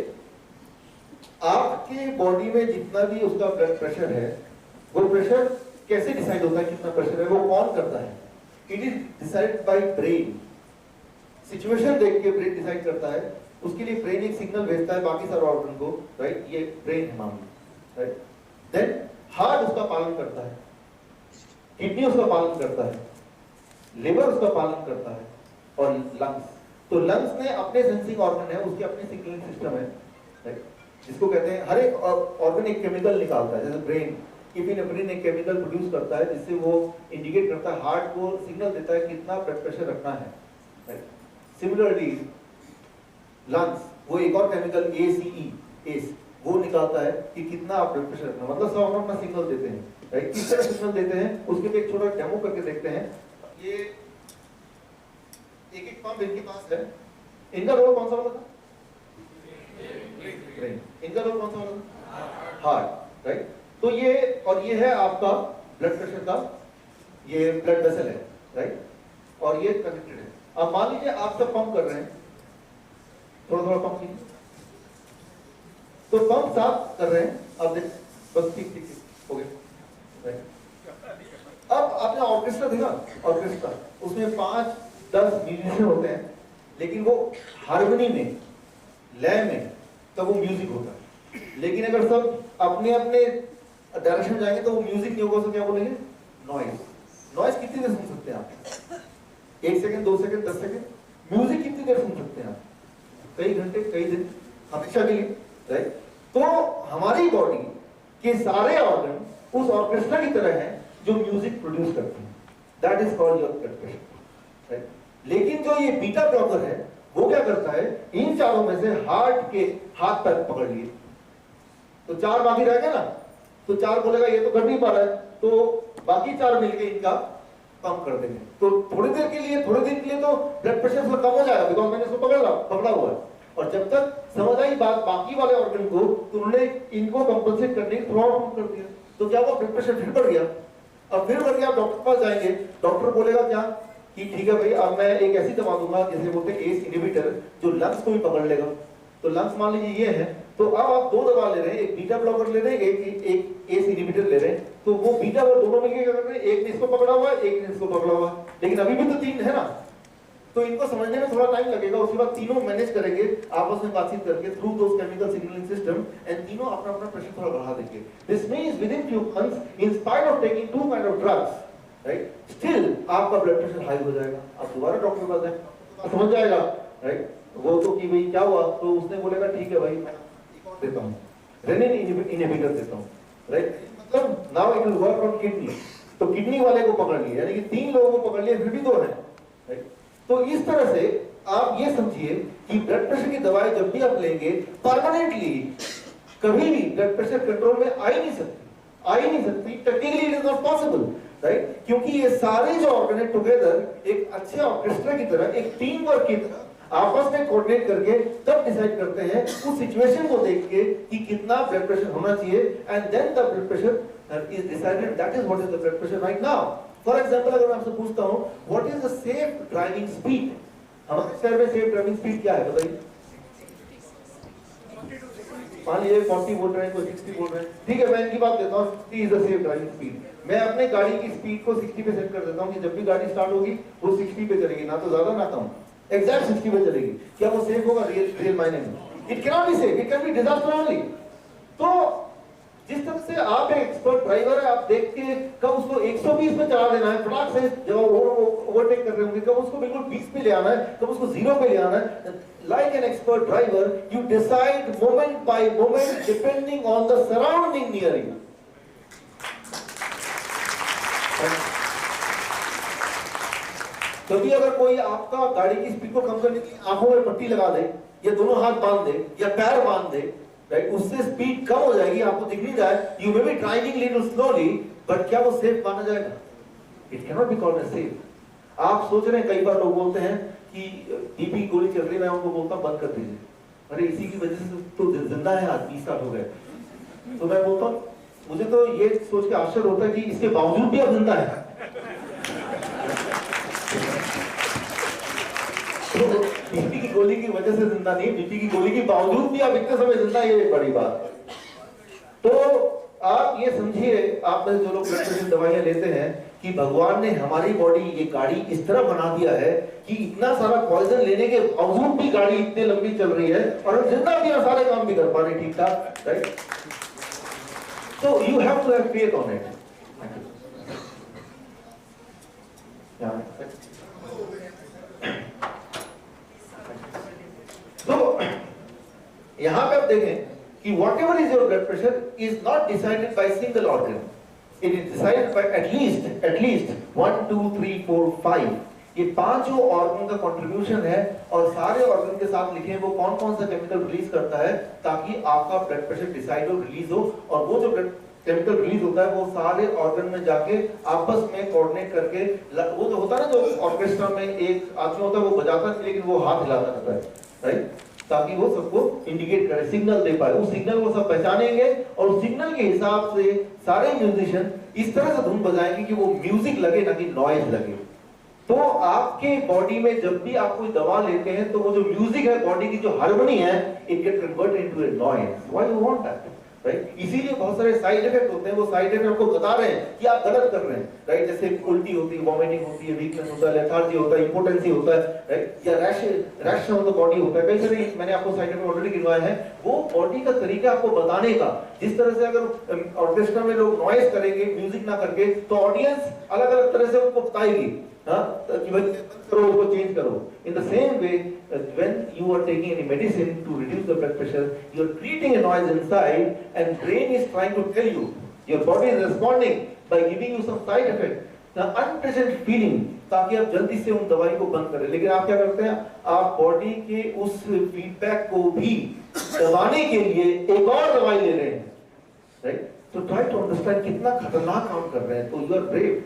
आपके बॉडी में जितना भी उसका ब्लड प्रेशर है, वो प्रेशर कैसे डिसाइड होता है, कितना प्रेशर है, वो कौन करता है? It is decide by brain. Situation देख के ब्रेन डिसाइड करता है, उसके लिए ब्रेन एक सिग्नल भेजता है बाकी सारे ऑर्गन को, राइट? ये ब्रेन है मामला, राइट? देन हार्ट उसका पालन करता है, किडनी उसका पालन करता है, लिवर उसका पालन करता है, और लंग्स। तो लंग्स में अपने सेंसिंग ऑर्गन है, उसके अपने सिग्नलिंग सिस्टम है, राइट? जिसको कहते हैं, हर एक ऑर्गन एक केमिकल निकालता है, जैसे ब्रेन, इपिनेफ्रिन एक केमिकल प्रोड्यूस करता है जिससे वो इंडिकेट करता है, हार्ट को सिग्नल देता है कितना ब्लड प्रेशर रखना है, राइट? सिमिलरली लंग्स, वो एक और केमिकल ACE वो निकालता है कि कितना आप ब्लड प्रेशर रखना, मतलब सब अपना सिग्नल देते हैं, राइट? किस तरह सिग्नल देते हैं उसके लिए एक छोटा डेमो करके देखते हैं। ये एक पंप इनके पास है, इनका रोल कौन सा वाला था? ब्रेन। इनका रोल कौन सा वाला था? Heart, right? तो ये और ये है आपका ब्लड प्रेशर का ये ब्लड वेसल है, राइट? और ये कनेक्टेड है। अब मान लीजिए आप सब पंप कर रहे हैं, थोड़ा थोड़ा पंप कीजिए। तो पंप साफ कर रहे हैं आप देख, बस ठीक ठीक ठीक हो गया। अब आपने ऑर्केस्ट्रा देखा, ऑर्केस्ट्रा उसमें 5-10 म्यूजिशियन होते हैं, लेकिन वो हारमोनी में, लय में तब वो म्यूजिक होता है। लेकिन अगर सब अपने अपने डायरेक्शन में जाएंगे तो वो म्यूजिक नहीं होगा, तो क्या बोलेंगे? नॉइज। नॉइज कितनी देर सुन सकते हैं आप? 1 सेकंड, 2 सेकंड, 10 सेकंड। म्यूजिक कितनी देर सुन सकते हैं आप? कई घंटे, कई दिन, हमेशा के लिए, राइट? तो हमारी बॉडी के सारे ऑर्गन उस ऑर्केस्ट्रा की तरह हैं जो म्यूजिक प्रोड्यूस करते हैं। That is called your blood pressure, right? लेकिन जो ये बीटा ब्लॉकर है वो क्या करता है, इन चारों में से हार्ट के हाथ पैर पकड़ लिए तो 4 बाकी रह गए ना, तो 4 बोलेगा ये तो कर नहीं पा रहा है, तो बाकी 4 मिलके इनका कम कर देंगे। तो थोड़ी देर के लिए, थोड़े दिन के लिए तो ब्लड प्रेशर थोड़ा कम हो जाएगा, बिकॉज मैंने इसको पकड़ा हुआ है। और जब तक समझ आई बात बाकी वाले ऑर्गन को, तो उन्होंने इनको कंपनसेट करने की थोड़ा कम कर दिया। तो क्या हुआ, ब्लड प्रेशर फिर बढ़ गया। अब फिर बढ़ गया, आप डॉक्टर के पास जाएंगे, डॉक्टर बोलेगा क्या कि ठीक है भाई, अब मैं एक ऐसी दवा दूंगा जैसे बोलते हैं एस इनहिबिटर, जो लंग्स को भी पकड़ लेगा। तो लंग्स मान लीजिए ये है, तो अब आप 2 दवा ले रहे हैं, एक बीटा ब्लॉकर ले रहे हैं, एक एस इनहिबिटर ले रहे हैं। तो वो बीटा और दोनों मिलकर क्या कर रहे हैं, एक ने इसको पकड़ा हुआ है, एक ने इसको पकड़ा हुआ है, लेकिन अभी भी तो 3 है ना। तो इनको समझने में थोड़ा टाइम लगेगा, उसके बाद तीनों मैनेज करेंगे आपस में बातचीत करके through those chemical signalling system, and तीनों अपना अपना प्रेशर थोड़ा बढ़ा देंगे। This means with in few months, in spite of taking 2 kind of drugs, right, still आपका ब्लड प्रेशर हाई हो जाएगा। आप दोबारा डॉक्टर के पास जाएं, समझ जाएगा, राइट? वो तो कि भाई क्या हुआ, तो उसने बोलेगा ठीक है भाई मैं देता हूँ, रेनिन इनहिबिटर देता हूँ, राइट? मतलब now it will work on kidney. तो किडनी वाले को पकड़ लिया, यानी कि 3 लोगों को पकड़ लिया, फिर भी 2 है, राइट? तो इस तरह से आप ये समझिए कि ब्लड प्रेशर की दवाई जब भी आप लेंगे, परमानेंटली कभी भी ब्लड प्रेशर कंट्रोल में आ ही नहीं सकती। Technically it is not possible, right? क्योंकि ये सारे जो ऑर्गन है टुगेदर एक अच्छे ऑर्केस्ट्रा की तरह, एक टीम वर्क की तरह आपस में कोऑर्डिनेट करके तब डिसाइड करते हैं उस सिचुएशन को देख के कि कितना ब्लड प्रेशर होना चाहिए, and then the blood pressure is decided. That is what is the blood pressure right now. For example, अगर मैं आपसे पूछता हूं what is the safe driving speed, हमारे शहर में सेफ ड्राइविंग स्पीड क्या है बताइए? मान लीजिए 40 बोल रहे हैं, कोई 60 बोल रहे हैं, ठीक है, मैं इनकी बात देता हूँ, 60 is the safe driving speed. मैं अपने गाड़ी की स्पीड को 60 पे सेट कर देता हूँ कि जब भी गाड़ी स्टार्ट होगी वो 60 पे चलेगी, ना तो ज्यादा ना कम, एग्जैक्ट 60 पे चलेगी। क्या वो सेफ होगा रियल मायने में? It can not be safe, it can be disaster only. तो जिस तरह से आप एक एक्सपर्ट ड्राइवर है, आप देख के कब उसको 120 पे चला देना है, फटाक से जब ओवरटेक कर रहे होंगे, कब उसको बिल्कुल 20 पे ले आना है, कब उसको 0 पे ले आना है। Like an expert driver, you decide moment by moment depending on the surrounding near you. कभी अगर कोई आपका गाड़ी की स्पीड को कम करने की आंखों में पट्टी लगा दे, या दोनों हाथ बांध दे, या पैर बांध दे, राइट, उससे स्पीड कम हो जाएगी, आपको दिख नहीं जाए, you may be driving little slowly, but क्या वो सेफ माना जाएगा? It can not be called as safe. आप सोच रहे हैं, कई बार लोग बोलते हैं कि बीपी गोली चल रही है, मैं उनको बोलता हूं बंद कर दीजिए, अरे इसी की वजह से तो जिंदा है आदमी, स्टार्ट हो गए। तो मैं बोलता हूं, मुझे तो ये सोच के आश्चर्य होता है कि इसके बावजूद भी आप जिंदा है। तो बीपी की गोली की वजह से जिंदा नहीं, बीपी की गोली के बावजूद भी आप इतने समय जिंदा, ये एक बड़ी बात है। तो आप ये समझिए, आप में जो लोग ब्लड प्रेशर दवाइयां लेते हैं, कि भगवान ने हमारी बॉडी, ये गाड़ी इस तरह बना दिया है कि इतना सारा पॉइजन लेने के बावजूद भी गाड़ी इतनी लंबी चल रही है, और हम जिंदा भी हैं, सारे काम भी कर पा रहे ठीक ठाक, राइट? तो you have to have faith on it. तो यहां पे आप देखें कि whatever is your blood pressure is not decided by single organ. It is decided by at least 1, 2, 3, 4, 5. ये 5 जो ऑर्गन का कंट्रीब्यूशन है, और सारे ऑर्गन के साथ लिखे वो कौन कौन सा केमिकल रिलीज करता है, ताकि आपका ब्लड प्रेशर डिसाइड हो, रिलीज हो, और वो जो ब्लड केमिकल रिलीज होता है वो सारे ऑर्गन में जाके आपस में कोऑर्डिनेट करके, वो जो होता है ना, जो ऑर्केस्ट्रा में एक आदमी होता है वो बजाता है लेकिन वो हाथ हिलाता रहता है, राइट, ताकि वो सबको इंडिकेट करे, सिग्नल दे पाए। उस सिग्नल को सब पहचानेंगे, और उस सिग्नल के हिसाब से सारे म्यूजिशियन इस तरह से धुन बजाएंगे कि वो म्यूजिक लगे, ना कि नॉइज लगे। तो आपके बॉडी में जब भी आप कोई दवा लेते हैं तो वो जो म्यूजिक है, बॉडी की जो हार्मनी है, it get converted into a noise. Why you want that, right? इसीलिए बहुत सारे साइड इफेक्ट होते हैं, वो साइड इफेक्ट आपको बता रहे हैं कि आप गलत कर रहे हैं, राइट? जैसे उल्टी होती है, वॉमिटिंग होती है, वीकनेस होता है, लेथार्जी होता है, इंपोटेंसी होता है, राइट? या रैश ऑफ द बॉडी होता है। कई सारे मैंने आपको साइड इफेक्ट ऑलरेडी गिनवाए हैं। वो बॉडी का तरीका आपको बताने का, जिस तरह से अगर ऑर्केस्ट्रा में लोग नॉइज करेंगे म्यूजिक ना करके, तो ऑडियंस अलग अलग तरह से उनको बताएगी, हाँ, कि भाई करो, उसको चेंज करो। In the same way, when you are taking any medicine to reduce the blood pressure, you are creating a noise inside, and brain is trying to tell you, your body is responding by giving you some side effect, the unpleasant feeling, ताकि आप जल्दी से उन दवाई को बंद करें। लेकिन आप क्या करते हैं, आप बॉडी के उस फीडबैक को भी दबाने के लिए एक और दवाई ले रहे हैं, राइट? तो ट्राई टू अंडरस्टैंड कितना खतरनाक काम कर रहे हैं। तो यू आर ब्रेव,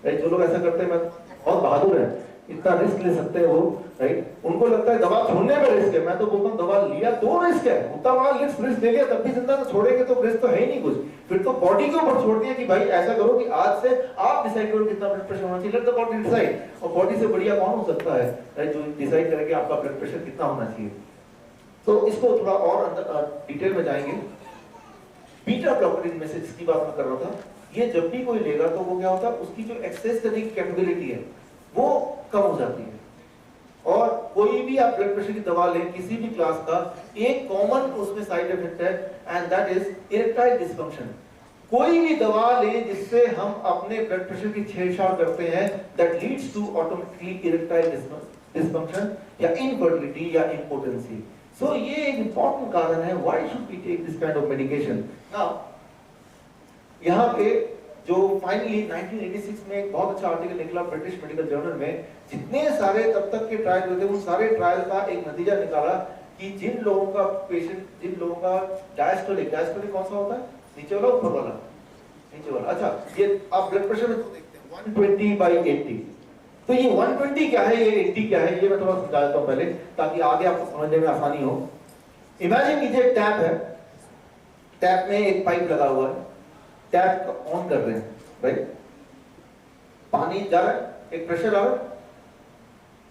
राइट? जो लोग ऐसा करते हैं, मैं बहुत बहादुर है, इतना रिस्क ले सकते हैं वो, राइट? उनको लगता है दवा छोड़ने में रिस्क है। मैं तो बोलता हूँ दवा लिया तो रिस्क है, उतना बड़ा रिस्क ले लिया तब भी जिंदा, तो छोड़ेंगे तो रिस्क तो है ही नहीं कुछ। फिर तो बॉडी के ऊपर छोड़ दिया कि भाई ऐसा करो कि आज से आप डिसाइड करो कितना ब्लड प्रेशर होना चाहिए। Let the body decide. और बॉडी से बढ़िया कौन हो सकता है, राइट, जो डिसाइड करे कि आपका ब्लड प्रेशर कितना होना चाहिए। तो इसको थोड़ा और अंदर डिटेल में जाएंगे। बीटा ब्लॉकर में से जिसकी बात मैं कर रहा था, ये जब भी कोई लेगा तो वो क्या होता है, उसकी जो एक्सेस करने की कैपेबिलिटी है वो कम हो जाती है। और कोई भी आप ब्लड प्रेशर की दवा लें किसी भी क्लास का, एक कॉमन उसमें साइड इफेक्ट है, and that is erectile dysfunction. कोई भी दवा लें जिससे हम अपने ब्लड प्रेशर की छेड़छाड़ करते हैं, that leads to automatically erectile dysfunction या इनफर्टिलिटी या इंपोटेंसी। सो ये एक इंपॉर्टेंट कारण है why should we take this kind of medication. Now यहाँ पे जो फाइनली 1986 में एक बहुत अच्छा आर्टिकल निकला ब्रिटिश मेडिकल जर्नल में, जितने सारे तब तक के ट्रायल हुए थे उन सारे ट्रायल का एक नतीजा निकाला कि जिन लोगों का डायस्टोलिक कौन सा होता है, नीचे वाला ऊपर वाला, नीचे वाला, अच्छा, ये आप ब्लड प्रेशर में देखते हैं 120/80। तो ये 120 क्या है, ये 80 क्या है, ये मैं थोड़ा समझा देता हूं पहले ताकि आगे आपको समझने में आसानी हो। इमेजिन कीजिए एक टैप है, टैप में एक पाइप लगा हुआ है, टैप ऑन कर रहे हैं, राइट? पानी जा रहा है, एक प्रेशर आ रहा है,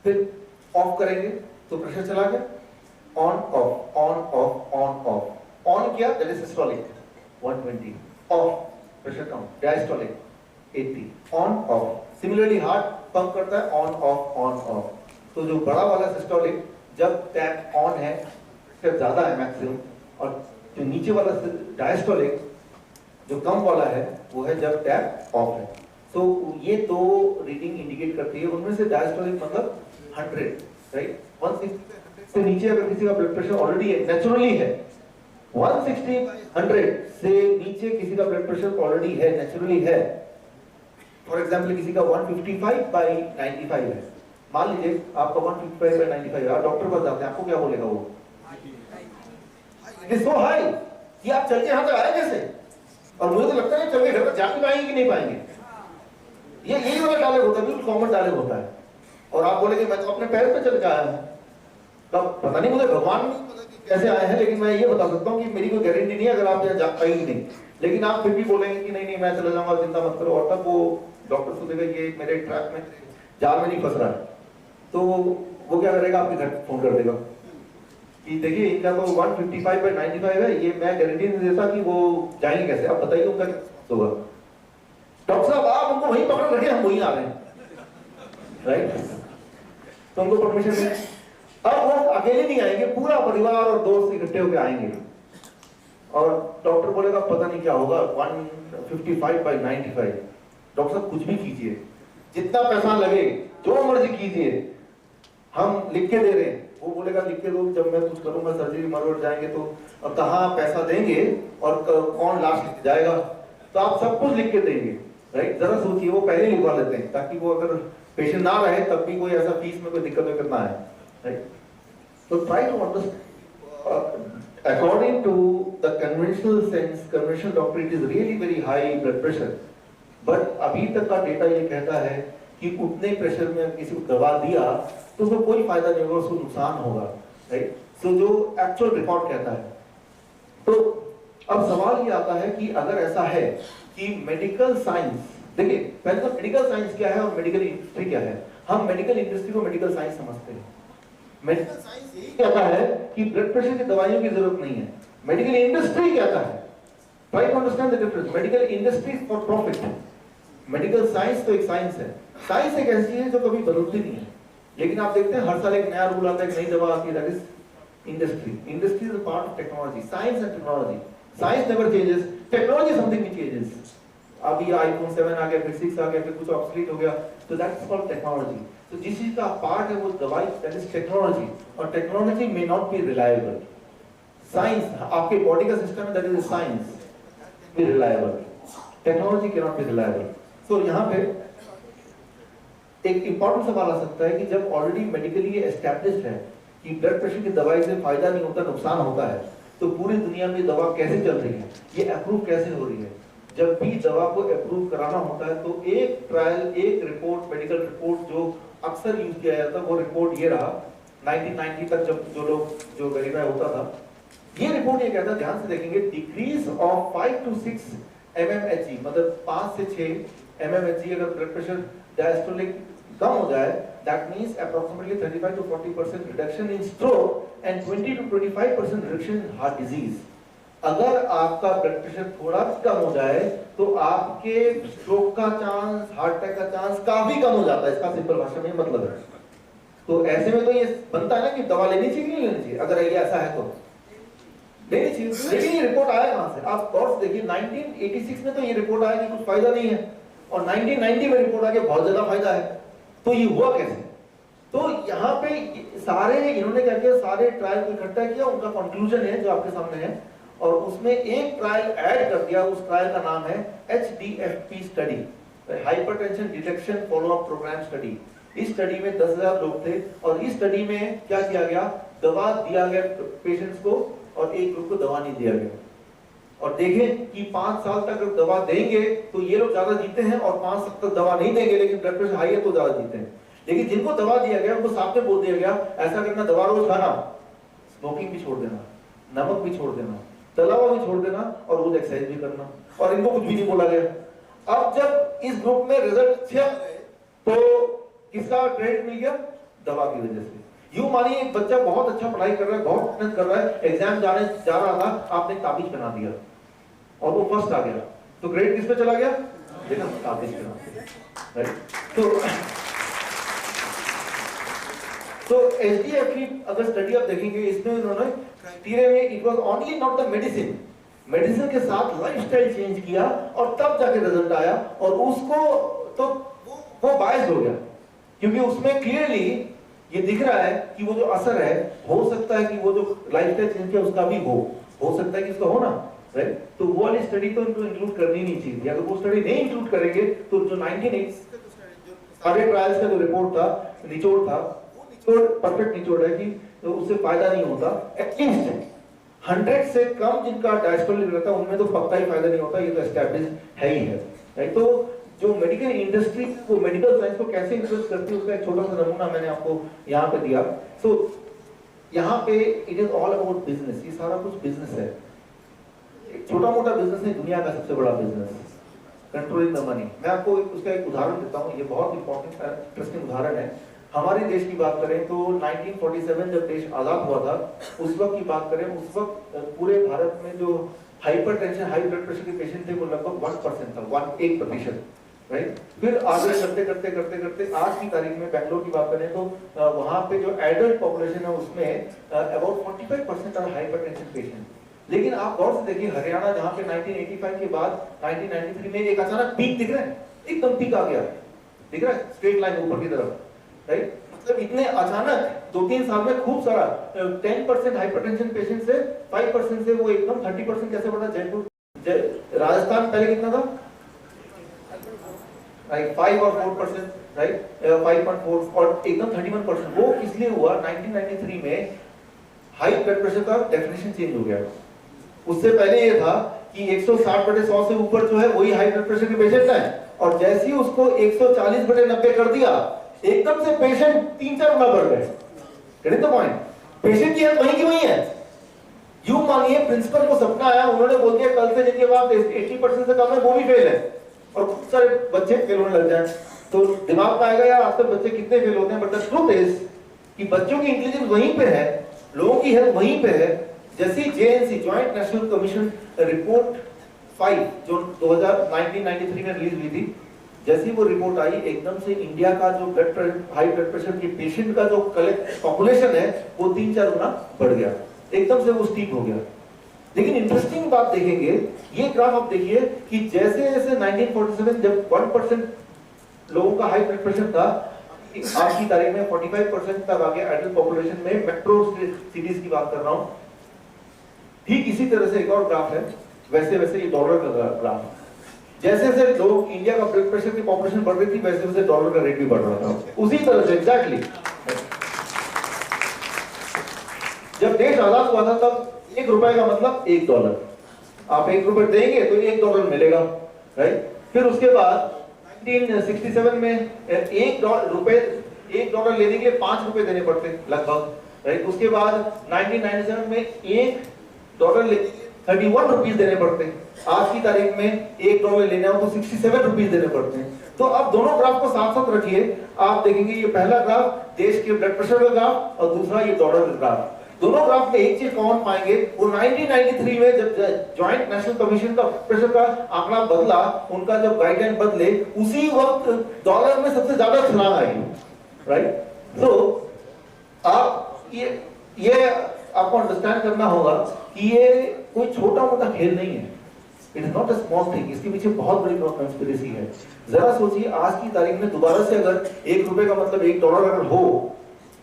फिर ऑफ करेंगे तो प्रेशर चला गया, on off on off on off. On किया that is systolic 120, off pressure कम, diastolic 80, on off. Similarly heart pump करता है ऑन ऑफ ऑन ऑफ। तो जो बड़ा वाला सिस्टोलिक जब टैप ऑन है, स्टेप ज्यादा है मैक्सिमम, और जो नीचे वाला डायस्टोलिक जो कम वाला है वो है जब टैप ऑफ है। तो ये दो रीडिंग इंडिकेट करती है, उनमें से डायस्टोलिक मतलब 100, राइट? 160 से नीचे अगर किसी का ब्लड प्रेशर ऑलरेडी है, नेचुरली है, 160/100 से नीचे किसी का ब्लड प्रेशर ऑलरेडी है, नेचुरली है। फॉर एग्जांपल किसी का 155/95 है, मान लीजिए आपका 155/95 है, डॉक्टर पास जाते हैं, आपको क्या बोलेगा वो, इट इज सो हाई कि आप चल के यहां तक आए कैसे? और मुझे तो लगता है चल के घर तक जा भी पाएंगे कि नहीं पाएंगे। ये यही वाला डायलॉग होता है, बिल्कुल कॉमन डायलॉग होता है। और आप बोलेंगे मैं तो अपने पैर पे चल के आया हूं, तब पता नहीं मुझे भगवान कैसे आए हैं, लेकिन मैं ये बता सकता हूँ कि मेरी कोई गारंटी नहीं है अगर आप यहाँ जा पाएंगे नहीं। लेकिन आप फिर भी बोलेंगे कि नहीं नहीं मैं चला जाऊंगा, चिंता मत करो, और तब वो डॉक्टर सोचेगा ये मेरे ट्रैप में, जाल में नहीं फंस रहा है, तो वो क्या करेगा, आपके घर फोन कर देगा कि देखिए इनका तो 155/95 है, ये मैं गारंटी नहीं देता कि वो जाएंगे कैसे, आप बताइए उनका क्या होगा। डॉक्टर साहब आप उनको वहीं पकड़ रखे, हम वहीं आ रहे हैं, राइट? तो उनको परमिशन मिले। अब वो अकेले नहीं आएंगे, पूरा परिवार और दोस्त इकट्ठे होकर आएंगे, और डॉक्टर बोलेगा पता नहीं क्या होगा 155/95। डॉक्टर साहब कुछ भी कीजिए, जितना पैसा लगे, जो मर्जी कीजिए, हम लिख के दे रहे हैं। वो बोलेगा लिख के दो, जब मैं कुछ करूंगा सर्जरी मरोड़ जाएंगे तो अब कहाँ पैसा देंगे और कौन लाश लेके जाएगा, तो आप सब कुछ लिख के देंगे, राइट? जरा सोचिए, वो पहले लिखवा लेते हैं ताकि वो अगर पेशेंट ना रहे तब भी कोई ऐसा फीस में कोई दिक्कत ना है, राइट? तो try to understand according to the conventional sense, conventional doctor, it is really very high blood pressure, but अभी तक का डेटा ये कहता है कि उतने प्रेशर में किसी को दवा दिया तो उसको कोई फायदा नहीं होगा, उसको नुकसान होगा, राइट? सो जो एक्चुअल रिकॉर्ड कहता है। तो अब सवाल ये आता है कि अगर ऐसा है कि मेडिकल साइंस, देखिए पहले तो मेडिकल साइंस क्या है और मेडिकल हिस्ट्री क्या है। हम मेडिकल इंडस्ट्री को मेडिकल साइंस समझते हैं। मेडिकल साइंस यही कहता है कि ब्लड प्रेशर की दवाइयों की जरूरत नहीं है। मेडिकल इंडस्ट्री कहता है, try to understand the difference, medical industry for profit, medical science तो एक साइंस है। साइंस एक ऐसी है जो कभी बदलती नहीं है, लेकिन आप देखते हैं हर साल एक नया रूल आता है, एक नई दवा आती है, that is industry. Industry is a part of technology, science and technology. Science never changes, technology something which changes. अभी आईफोन 7 आ गया, फिर 6 आ गया, फिर कुछ ऑब्सोलीट हो गया, तो दैट इज कॉल्ड टेक्नोलॉजी। तो जिस चीज का पार्ट है वो दवाई, दैट इज टेक्नोलॉजी। और technology may not be reliable. Science आपके बॉडी का सिस्टम है, that is science be reliable, technology can not be reliable. So यहाँ पे एक इंपॉर्टेंट सवाल आ सकता है कि जब ऑलरेडी मेडिकली एस्टैब्लिश्ड है कि ब्लड प्रेशर की दवाई से फायदा नहीं होता, नुकसान होता है, तो पूरी दुनिया में दवा कैसे चल रही है, ये अप्रूव कैसे हो रही है? जब भी दवा को अप्रूव कराना होता है तो एक ट्रायल, एक रिपोर्ट, मेडिकल रिपोर्ट जो अक्सर यूज किया जाता है, वो रिपोर्ट ये रहा 1990 तक, जब जो वेरीफाई होता था। ये रिपोर्ट ये कहता है, ध्यान से देखेंगे, डिक्रीज ऑफ 5 to 6 mmHg, मतलब 5 से 6 mmHg अगर ब्लड प्रेशर डायस्टोलिक कम हो जाए, that means approximately 35 to 40% reduction in stroke and 20 to 25% reduction in heart disease। अगर आपका ब्लड प्रेशर थोड़ा कम हो जाए तो आपके स्ट्रोक का चांस, हार्ट अटैक का चांस काफी कम हो जाता है। इसका सिंपल भाषा में मतलब है। तो ऐसे में तो ये बनता है ना कि दवा लेनी चाहिए नहीं लेनी चाहिए? अगर ये ऐसा है तो लेनी चाहिए। लेकिन ये रिपोर्ट आया कहां से? आप गौर से देखिए, 1986 में तो ये रिपोर्ट आया कि कुछ फायदा नहीं है, और 1990 में रिपोर्ट आ गया बहुत ज्यादा फायदा है। तो ये हुआ कैसे? तो यहाँ पे सारे इन्होंने क्या किया, सारे ट्रायल को इकट्ठा किया, उनका कंक्लूजन है जो आपके सामने है, और उसमें एक ट्रायल ऐड कर दिया। उस ट्रायल का नाम है HDFP study, hypertension detection follow up program study. इस स्टडी में 10,000 लोग थे, और इस स्टडी में क्या किया गया, दवा दिया गया पेशेंट्स को, और एक ग्रुप को दवा नहीं दिया गया। और देखें कि 5 साल तक अगर दवा देंगे तो ये लोग ज्यादा जीते हैं, और 5 साल तक दवा नहीं देंगे लेकिन ब्लड प्रेशर हाई है तो ज्यादा जीते हैं। लेकिन जिनको दवा दिया गया उनको साफ में बोल दिया गया, ऐसा करना, दवा रोज खाना, स्मोकिंग भी छोड़ देना, नमक भी छोड़ देना, तला हुआ भी छोड़ देना, और रोज एक्सरसाइज भी करना, और इनको कुछ भी नहीं बोला गया। अब जब इस ग्रुप में रिजल्ट अच्छे आ गए तो किसका क्रेडिट मिल गया? दवा की वजह से। यूं मानिए एक बच्चा बहुत अच्छा पढ़ाई कर रहा है, बहुत मेहनत कर रहा है, एग्जाम जाने जा रहा था, आपने ताबीज बना दिया और वो फर्स्ट आ गया, तो क्रेडिट किस पे चला गया? देखा, ताबीज पे राइट। तो HDFP अगर स्टडी आप देखेंगे, इसमें उन्होंने क्राइटेरिया में it was only not the medicine, medicine के साथ लाइफस्टाइल चेंज किया, और तब जाके रिजल्ट आया। और उसको तो वो बायस्ड हो गया, क्योंकि उसमें क्लियरली ये दिख रहा है कि वो जो असर है, हो सकता है कि वो जो लाइफस्टाइल चेंज किया उसका भी हो सकता है कि इसका हो ना, राइट। तो वो वाली स्टडी तो इनको इंक्लूड करनी नहीं चाहिए। अगर वो स्टडी नहीं इंक्लूड करेंगे तो जो 1980 सारे ट्रायल्स का जो रिपोर्ट था, निचोड़ था, परफेक्ट निचोड़ है कि तो उससे फायदा नहीं होता। एटलीस्ट 100 से कम जिनका डायस्टोलिक रहता है उनमें तो पक्का ही फायदा नहीं होता, ये तो एस्टैब्लिश है ही है, राइट। तो जो मेडिकल इंडस्ट्री को, मेडिकल साइंस को कैसे इन्फ्लुएंस करती है उसका एक छोटा सा नमूना मैंने आपको यहाँ पे दिया। सो यहाँ पे it is all about business, ये सारा कुछ बिजनेस है। छोटा मोटा बिजनेस नहीं, दुनिया का सबसे बड़ा बिजनेस, कंट्रोलिंग द मनी। मैं आपको उसका एक उदाहरण देता हूँ, ये बहुत इंपॉर्टेंट इंटरेस्टिंग उदाहरण है। हमारे देश की बात करें तो 1947 जब देश आजाद हुआ था, उस वक्त की बात करें, उस वक्त पूरे भारत में जो हाइपरटेंशन, हाई ब्लड प्रेशर के पेशेंट थे वो लगभग 1% था, 1% राइट। फिर आगे करते करते करते करते आज की तारीख में बेंगलोर की बात करें तो वहां पे जो एडल्ट पॉपुलेशन है उसमें अबाउट 45% आर हाइपरटेंशन पेशेंट। लेकिन आप गौर से देखिए, हरियाणा जहाँ पे 1985 के बाद 1993 में एक अचानक पीक दिख रहा है, एकदम पीक आ गया, दिख रहा है स्ट्रेट लाइन ऊपर की तरफ, राइट। मतलब इतने अचानक 2-3 साल में खूब सारा 10% हाइपरटेंशन पेशेंट से 5% से वो एकदम 30% कैसे बढ़ा। जयपुर, राजस्थान पहले कितना था, राइट, 5 और 4%, राइट, 5.4 और एकदम 31%। वो इसलिए हुआ 1993 में हाई ब्लड प्रेशर का डेफिनेशन चेंज हो गया। उससे पहले ये था कि 160/100 से ऊपर जो है वही हाई ब्लड प्रेशर के पेशेंट है, और जैसे ही उसको 140/90 कर दिया, एकदम से पेशेंट 3-4 गुना बढ़ गए। Get the point? पेशेंट की हेल्थ वही की वही है। यूं मानिए प्रिंसिपल को सपना आया, उन्होंने बोल दिया कल से जिनके पास 80% से कम है वो भी फेल है, और खूब सारे बच्चे फेल होने लग जाए। तो दिमाग में आएगा यार आजकल बच्चे कितने फेल होते हैं, बट द ट्रूथ इज कि बच्चों की इंटेलिजेंस वहीं पे है, लोगों की हेल्थ वहीं पे है। जैसे JNC joint national commission report 5 जो 1993 में रिलीज हुई थी, जैसी वो रिपोर्ट आई एकदम से इंडिया का जो हाई ब्लड प्रेशर के पेशेंट का जो पॉपुलेशन है वो 3-4 गुना बढ़ गया, एकदम से वो स्टीप हो गया। लेकिन इंटरेस्टिंग बात देखेंगे, ये ग्राफ आप देखिए कि जैसे जैसे 1947 जब 1% लोगों का हाई ब्लड प्रेशर था, आज की तारीख में 45% तक आ गया एडल्ट पॉपुलेशन में, मेट्रो सिटीज की बात कर रहा हूं। ठीक इसी तरह से एक और ग्राफ है, वैसे वैसे ये डॉलर का ग्राफ, जैसे जैसे लोग इंडिया का ब्लड प्रेशर की पॉपुलेशन बढ़ रही थी वैसे वैसे डॉलर का रेट भी बढ़ रहा था, उसी तरह से एग्जैक्टली। जब देश आजाद हुआ था तब $1 का मतलब $1, आप $1 देंगे तो $1 मिलेगा, राइट। फिर उसके बाद 1967 में $1 लेने के लिए $5 देने पड़ते लगभग, राइट। उसके बाद 1997 में $1 ले 31 रुपीस देने पड़ते। आज की तारीख में $1 लेना हो तो 67 रुपीस देने पड़ते हैं। तो आप दोनों ग्राफ को साथ साथ रखिए, आप देखेंगे ये पहला ग्राफ देश के ब्लड प्रेशर का ग्राफ और दूसरा ये डॉलर का ग्राफ। दोनों ग्राफ में एक चीज कॉमन पाएंगे, वो 1993 में जब जॉइंट नेशनल कमीशन का प्रेशर का आंकड़ा बदला, उनका जब गाइडलाइन बदले, उसी वक्त डॉलर में सबसे ज्यादा छलांग आई, राइट। तो आप ये आपको अंडरस्टैंड करना होगा कि ये कोई छोटा मोटा खेल नहीं है, it is not a small thing, इसके पीछे बहुत बड़ी कॉन्स्पिरेसी है। जरा सोचिए आज की तारीख में दोबारा से अगर $1 का मतलब $1 अगर हो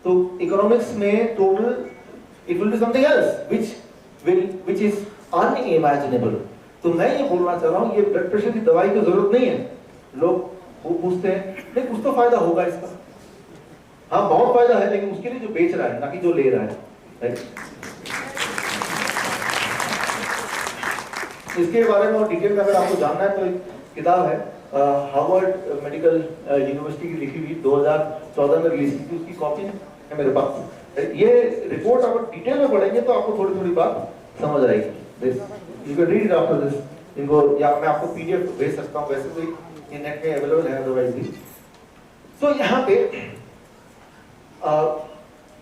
तो इकोनॉमिक्स में total it will be something else which is unimaginable। तो मैं ये बोलना चाह रहा हूँ, ये ब्लड प्रेशर की दवाई की जरूरत नहीं है। लोग वो पूछते हैं नहीं कुछ तो फायदा होगा इसका, हाँ बहुत फायदा है, लेकिन उसके लिए जो बेच रहा है ना कि जो ले रहा है, राइट। इसके बारे में और डिटेल में अगर आपको जानना है तो एक किताब है हार्वर्ड मेडिकल यूनिवर्सिटी की लिखी हुई, 2014 में रिलीज की थी, उसकी कॉपी है मेरे पास। ये रिपोर्ट आप डिटेल में पढ़ेंगे तो आपको थोड़ी थोड़ी बात समझ आएगी। You can read it after this, इनको या मैं आपको पीडीएफ भेज सकता हूं, वैसे तो ये नेट में अवेलेबल है अदरवाइज भी। सो यहाँ पे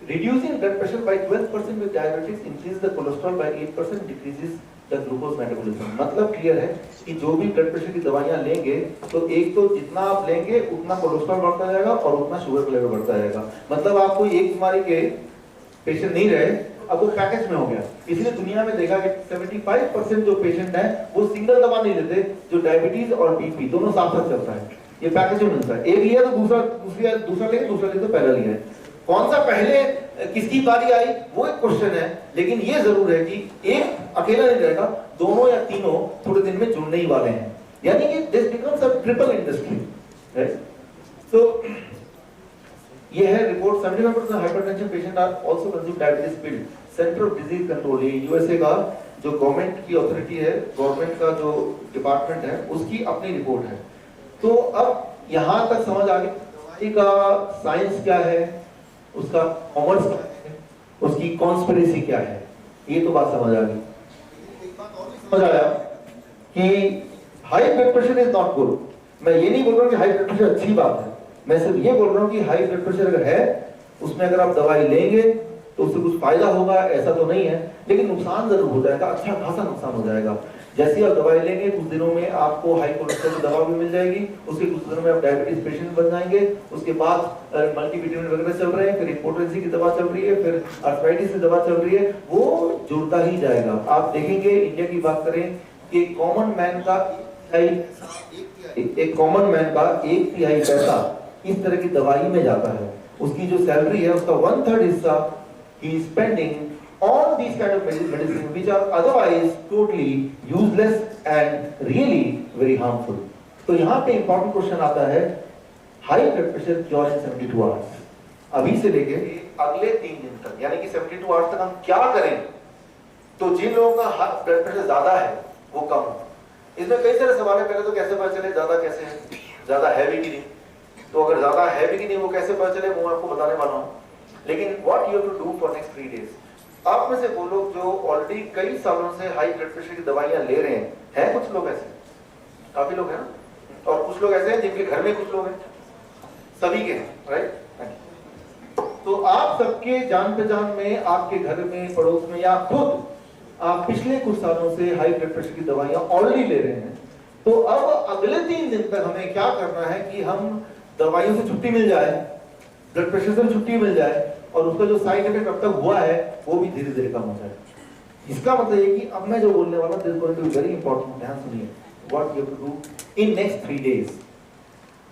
reducing blood pressure by 12% with diabetes increase the cholesterol by 8%, decreases the glucose metabolism। मतलब क्लियर है कि जो भी ब्लड प्रेशर की दवाइयां लेंगे तो एक तो जितना आप लेंगे उतना कोलेस्ट्रॉल बढ़ता जाएगा और उतना शुगर का लेवल बढ़ता जाएगा। मतलब आप कोई एक बीमारी के पेशेंट नहीं रहे, अब वो पैकेज में हो गया। इसलिए दुनिया में देखा कि 75% जो पेशेंट है वो सिंगल दवा नहीं लेते, जो डायबिटीज और बीपी दोनों साथ साथ चलता है, ये पैकेज में मिलता है। एक लिया तो दूसरा ले तो पहला लिया है। कौन सा पहले किसकी बारी आई वो एक क्वेश्चन है, लेकिन ये जरूर है कि एक अकेला नहीं रहेगा, दोनों या तीनों थोड़े दिन में जुड़ने ही वाले हैं, यानी कि this becomes a triple industry, right. So ये है report, 75% hypertension patient are also consume diabetes pill. Centre of disease control, ये यूएसए का जो गवर्नमेंट की अथॉरिटी है, गवर्नमेंट का जो डिपार्टमेंट है, उसकी अपनी रिपोर्ट है। तो अब यहां तक समझ आ गई का साइंस क्या है, उसका कॉमर्स क्या है, उसकी कॉन्स्पिरेसी क्या है, ये तो बात समझ आ गई। समझ आया कि high blood pressure is not good. मैं ये नहीं बोल रहा हूँ कि हाई ब्लड प्रेशर अच्छी बात है, मैं सिर्फ ये बोल रहा हूँ कि हाई ब्लड प्रेशर अगर है, उसमें अगर आप दवाई लेंगे तो उससे कुछ फायदा होगा ऐसा तो नहीं है, लेकिन नुकसान जरूर हो जाएगा, अच्छा खासा नुकसान हो जाएगा। जैसे आप दवाई लेंगे कुछ दिनों में आपको हाई कोलेस्ट्रॉल की दवा भी मिल जाएगी, उसके कुछ दिनों में आप डायबिटीज पेशेंट बन जाएंगे, उसके बाद मल्टीविटामिन वगैरह चल रहे हैं, फिर इम्पोर्टेंसी की दवा चल रही है, फिर आर्थराइटिस की दवा चल रही है, वो जुड़ता ही जाएगा। आप देखेंगे इंडिया की बात करें कि कॉमन मैन का एक कॉमन मैन का 1/3 पैसा इस तरह की दवाई में जाता है। उसकी जो सैलरी है उसका 1/3 हिस्सा he is spending on these kind of medicine which are otherwise totally useless and really very harmful। तो यहाँ पे important question आता है, high blood pressure cure in 72 hours। अभी से लेके अगले 3 दिन तक, यानी कि 72 hours तक हम क्या करें तो जिन लोगों का ब्लड प्रेशर ज्यादा है वो कम हो। इसमें कई सारे सवाल है। पहले तो कैसे पता चले ज्यादा कैसे है, ज्यादा हैवी की नहीं, तो अगर ज्यादा हैवी की नहीं वो कैसे पता चले वो आपको बताने वाला हूँ। लेकिन what you have to do for next 3 days, आप में से वो लोग जो ऑलरेडी कई सालों से हाई ब्लड प्रेशर की दवाइयां ले रहे हैं कुछ लोग ऐसे, काफी लोग हैं, और कुछ लोग ऐसे हैं जिनके घर में कुछ लोग हैं, सभी के हैं, राइट? तो आप सबके जान पहचान में, आपके घर में, पड़ोस में, या खुद आप पिछले कुछ सालों से हाई ब्लड प्रेशर की दवाइयां ऑलरेडी ले रहे हैं, तो अब अगले 3 दिन तक हमें क्या करना है कि हम दवाइयों से छुट्टी मिल जाए, ब्लड प्रेशर से छुट्टी मिल जाए, और उसका जो साइड इफेक्ट अब तक हुआ है वो भी धीरे धीरे कम हो जाए। इसका मतलब ये कि अब मैं जो बोलने वाला हूं, this is going to be very important, ध्यान सुनिए। What you have to do in next 3 days.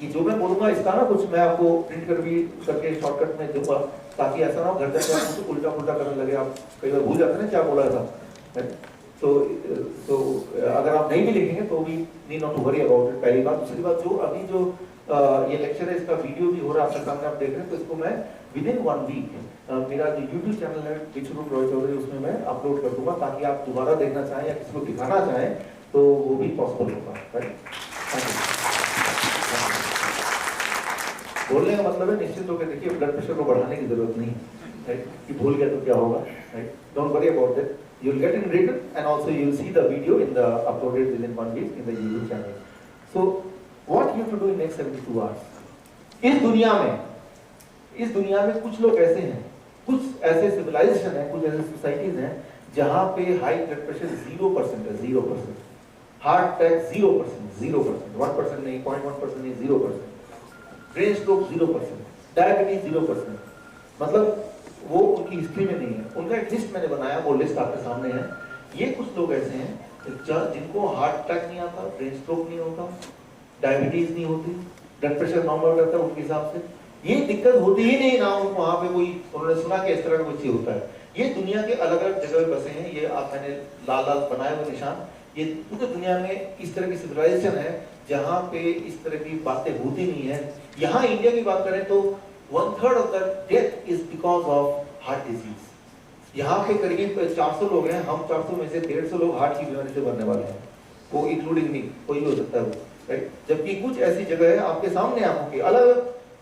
ये जो मैं बोलूंगा इसका ना कुछ मैं आपको प्रिंट कर भी करके शॉर्टकट में दूंगा, ताकि ऐसा ना हो घर जाके आप कुछ उल्टा पुल्टा करने लगे, आप कई बार भूल जाते हैं ना क्या बोला था। तो अगर आप नहीं भी लिखेंगे तो भी need not to worry about it, पहली बात। दूसरी बात, जो अभी जो ये लेक्चर है इसका वीडियो भी हो रहा है आपके सामने, आप देख रहे हैं, तो इसको मैं विद इन 1 वीक मेरा जो यूट्यूब चैनल है विश्वरूप रॉय चौधरी, उसमें मैं अपलोड कर दूंगा, ताकि आप दोबारा देखना चाहें या किसी को दिखाना चाहें तो वो भी पॉसिबल होगा, राइट? बोलने का मतलब है निश्चित होकर देखिए, ब्लड प्रेशर को बढ़ाने की जरूरत नहीं है, राइट? कि भूल गया तो क्या होगा, right? Don't worry about that, you will get in written and also you will see the video in the uploaded within 1 week in the YouTube channel. So what you have to do in next 72 hours? इस दुनिया में कुछ लोग ऐसे हैं, कुछ ऐसे सिविलाइजेशन है, कुछ ऐसे सोसाइटीज हैं जहां पे हाई ब्लड प्रेशर 0% है, 0%, हार्ट अटैक 0%, 0%, 1% नहीं, 0.1% नहीं, 0%, ब्रेन स्ट्रोक 0%, डायबिटीज 0%, मतलब वो उनकी हिस्ट्री में नहीं है। उनका एक लिस्ट मैंने बनाया, वो लिस्ट आपके सामने है। ये कुछ लोग ऐसे हैं जिनको हार्ट अटैक नहीं आता, ब्रेन स्ट्रोक नहीं होता, डायबिटीज नहीं होती, ब्लड प्रेशर नॉर्मल रहता है उनके हिसाब से, ये दिक्कत होती ही नहीं ना उनको। वहां पे कोई उन्होंने सुना कि इस तरह का कुछ होता है। ये दुनिया के अलग अलग जगह पे बसे हैं, ये आप मैंने लाल लाल बनाए हुए निशान, ये पूरी दुनिया में इस तरह की सिविलाइजेशन है जहाँ पे इस तरह की बातें होती नहीं है। यहाँ इंडिया की बात करें तो 1/3 of the death is because of heart disease. यहाँ पे करीब 400 लोग हैं, हम 400 में से 150 लोग हार्ट की बीमारी से मरने वाले हैं, वो इंक्लूडिंग मी, कोई भी हो सकता है वो, राइट? जबकि कुछ ऐसी जगह है आपके सामने, आंखों के अलग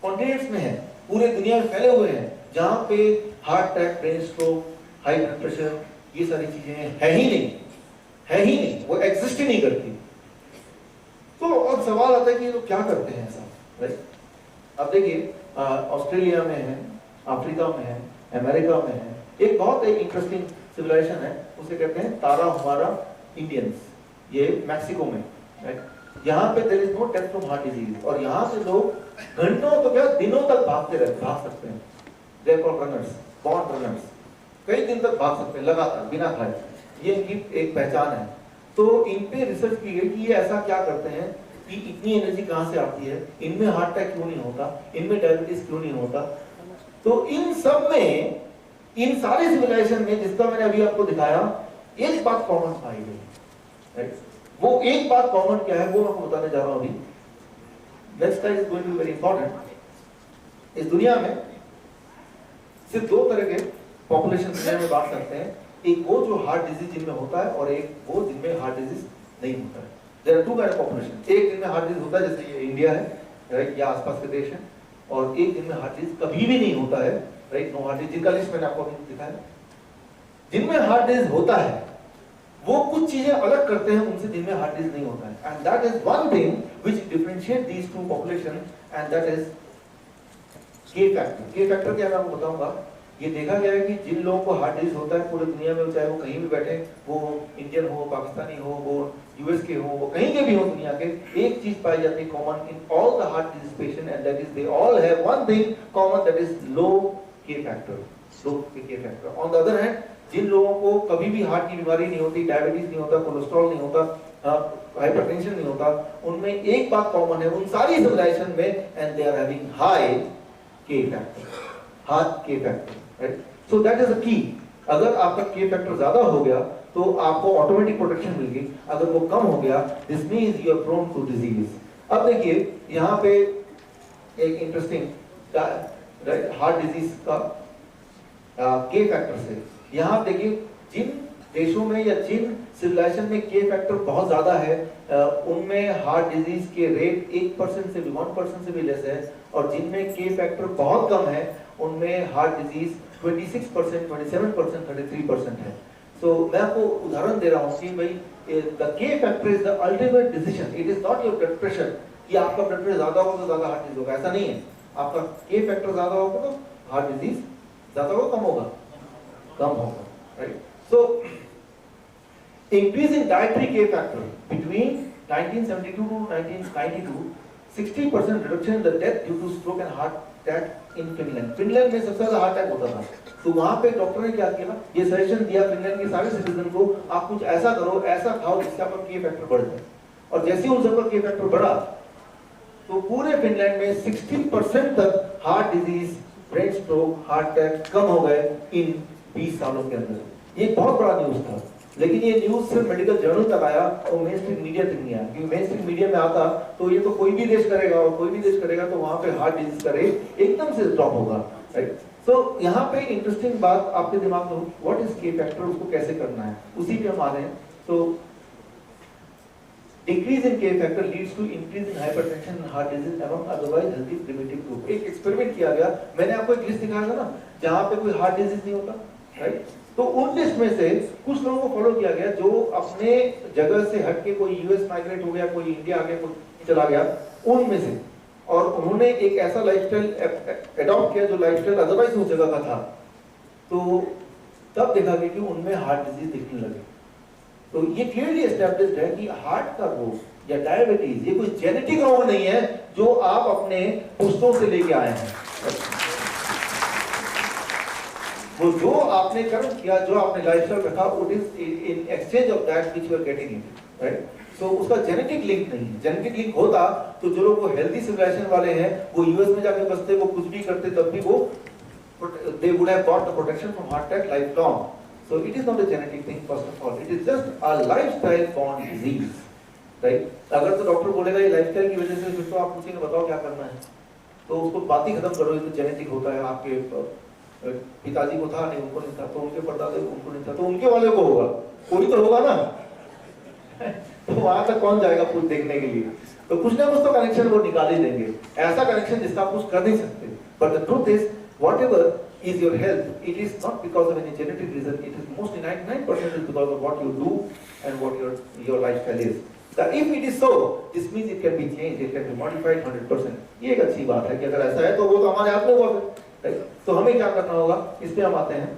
कॉन्टिनेंट्स में है, पूरे दुनिया में फैले हुए हैं, जहाँ पे heart attack, brain stroke, high blood pressure, ये सारी चीजें है ही नहीं, वो एग्जिस्ट ही नहीं करती। तो अब सवाल आता है कि लोग क्या करते हैं ऐसा, राइट? अब देखिए, ऑस्ट्रेलिया में है, अफ्रीका में है, अमेरिका में है, एक बहुत इंटरेस्टिंग सिविलाइजेशन है, उसे कहते हैं ताराहुमारा इंडियंस, ये मैक्सिको में, राइट? यहाँ पे there is no death from heart disease, और यहाँ से लोग घंटों तो क्या दिनों तक भाग सकते हैं। They are called runners, born runners, कई दिन तक भाग सकते हैं लगातार बिना खाए, ये इनकी एक पहचान है। तो इन पे रिसर्च की गई कि ये ऐसा क्या करते हैं कि इतनी एनर्जी कहाँ से आती है, इनमें हार्ट अटैक क्यों नहीं होता, इनमें डायबिटीज क्यों नहीं होता। तो इन सब में, इन सारे सिविलाइजेशन में, जिसका मैंने अभी आपको दिखाया, एक बात कॉमन पाई गई, राइट? वो एक बात कॉमन क्या है वो मैं आपको बताने जा रहा हूं अभी। Next time is going to be very important. इस दुनिया में सिर्फ 2 तरह के पॉपुलेशन दुनिया में बात करते हैं, एक वो जो हार्ट डिजीज जिनमें होता है, और एक वो जिनमें हार्ट डिजीज नहीं होता है। There are 2 kind of population, एक जिनमें हार्ट डिजीज होता है, जैसे ये इंडिया है, राइट, या आसपास के देश है, और एक जिनमें हार्ट डिजीज कभी भी नहीं होता है, राइट, नो हार्ट डिजीज, जिनका लिस्ट मैंने आपको अभी दिखाया। जिनमें हार्ट डिजीज होता है वो कुछ चीजें अलग करते हैं उनसे जिनमें हार्ट डिजीज नहीं होता है, and that is one thing which differentiate these 2 population, and that is K factor. K factor क्या मैं आपको बताऊंगा। ये देखा गया है कि जिन लोगों को हार्ट डिजीज होता है पूरी दुनिया में, चाहे वो कहीं भी बैठे, वो इंडियन हो, पाकिस्तानी हो, वो यूएस के हो, वो कहीं के भी हो दुनिया के, एक चीज पाई जाती है common in all the heart disease patient, and that is they all have one thing common, that is low K factor, low K factor. On the other hand, जिन लोगों को कभी भी हार्ट की बीमारी नहीं होती, डायबिटीज नहीं होता, कोलेस्ट्रॉल नहीं होता, हाइपरटेंशन नहीं होता, उनमें एक बात कॉमन है उन सारी सिविलाइजेशन में, and they are having high K factor, heart K factor, right? So that is a key. अगर आपका के फैक्टर ज्यादा हो गया तो आपको ऑटोमेटिक प्रोटेक्शन मिल गई, अगर वो कम हो गया this means you are prone to disease. अब देखिए यहाँ पे एक इंटरेस्टिंग हार्ट डिजीज का के फैक्टर से, यहाँ देखिए जिन देशों में या जिन सिविलाइजेशन में के फैक्टर बहुत ज्यादा है, उनमें हार्ट डिजीज के रेट 1% से भी 1% से भी लेस है, और जिनमें के फैक्टर बहुत कम है उनमें हार्ट डिजीज 26%, 27%, 33% है। सो मैं आपको उदाहरण दे रहा हूँ कि भाई the K factor is the ultimate decision, it is not your blood pressure, कि आपका ब्लड प्रेशर ज्यादा होगा तो ज्यादा हार्ट डिजीज होगा, ऐसा नहीं है। आपका के फैक्टर ज्यादा होगा तो हार्ट डिजीज ज्यादा होगा कम होगा? कम होगा, right? So increase in dietary K factor between 1972 to 1992, 60% reduction in the death due to stroke and heart attack in Finland. Finland में सबसे ज्यादा हार्ट अटैक होता था, तो वहां पे डॉक्टर ने क्या किया, ये सजेशन दिया फिनलैंड के सारे सिटीजन को, आप कुछ ऐसा करो, ऐसा खाओ जिससे आपका के फैक्टर बढ़ जाए। और जैसे ही उन सबका के फैक्टर बढ़ा तो पूरे फिनलैंड में 60% तक heart disease, brain stroke, heart attack कम हो गए इन 20 सालों के अंदर। ये बहुत बड़ा न्यूज था, लेकिन ये न्यूज सिर्फ मेडिकल जर्नल तक आया और मेन स्ट्रीम मीडिया तक नहीं आया, क्योंकि मेन स्ट्रीम मीडिया में आता तो ये तो कोई भी देश करेगा, और कोई भी देश करेगा तो वहां पे हार्ट डिजीज का रेट एकदम से ड्रॉप होगा, राइट? तो यहाँ पे इंटरेस्टिंग बात आपके दिमाग में, व्हाट इज के फैक्टर, उसको कैसे करना है, उसी पे हम आ रहे हैं। तो increase in K factor leads to increase in hypertension and heart disease among otherwise healthy primitive group। एक एक्सपेरिमेंट किया गया, मैंने आपको एक लिस्ट दिखाया था ना, जहाँ पे कोई हार्ट डिजीज नहीं होता, राइट? तो उन लिस्ट में से कुछ लोगों को फॉलो किया गया जो अपने जगह से हट के, कोई यूएस माइग्रेट हो गया, कोई इंडिया आ गया, कोई चला गया, उनमें से, और उन्होंने एक ऐसा लाइफस्टाइल अडॉप्ट किया जो लाइफस्टाइल अदरवाइज उस जगह का था, तो तब देखा गया कि उनमें हार्ट डिजीज दिखने लगे। तो ये क्लियरली एस्टैब्लिश्ड है कि हार्ट का रोग या डायबिटीज ये कोई जेनेटिक रोग नहीं है जो आप अपने पुश्तों से लेके आए हैं। वो जो आपने कर्म किया, जो आपने लाइफस्टाइल रखा, it is in exchange of that which you are getting it, right? So उसका जेनेटिक लिंक नहीं है। जेनेटिक लिंक होता तो जो लोग वो हेल्दी सिविलाइजेशन वाले हैं, वो यूएस में जाके बसते, वो कुछ भी करते, तब भी वो they would have got the protection from heart attack lifelong. So it is not a genetic thing first of all, it is just a lifestyle born disease, right? अगर तो डॉक्टर बोलेगा ये लाइफस्टाइल की वजह से, फिर तो आप पूछेंगे बताओ क्या करना है, तो उसको बात ही खत्म करो, ये तो जेनेटिक होता है, आपके पिताजी को था नहीं, उनको नहीं था, तो उनके परदादे को उनको नहीं था, तो उनके वाले को होगा, कोई तो होगा ना। तो वहां तक कौन जाएगा कुछ देखने के लिए? तो कुछ ना कुछ तो कनेक्शन वो निकाल ही देंगे, ऐसा कनेक्शन जिसका आप कुछ कर नहीं सकते। But the truth is whatever is your health, it is not because of any genetic reason, it is mostly 99% is because of what you do and what your lifestyle is. That if it is so, this means it can be changed, it can be modified 100%. ये एक अच्छी बात है कि अगर ऐसा है तो वो तो हमारे हाथ में हुआ फिर, तो हमें क्या करना होगा, इस पे हम आते हैं।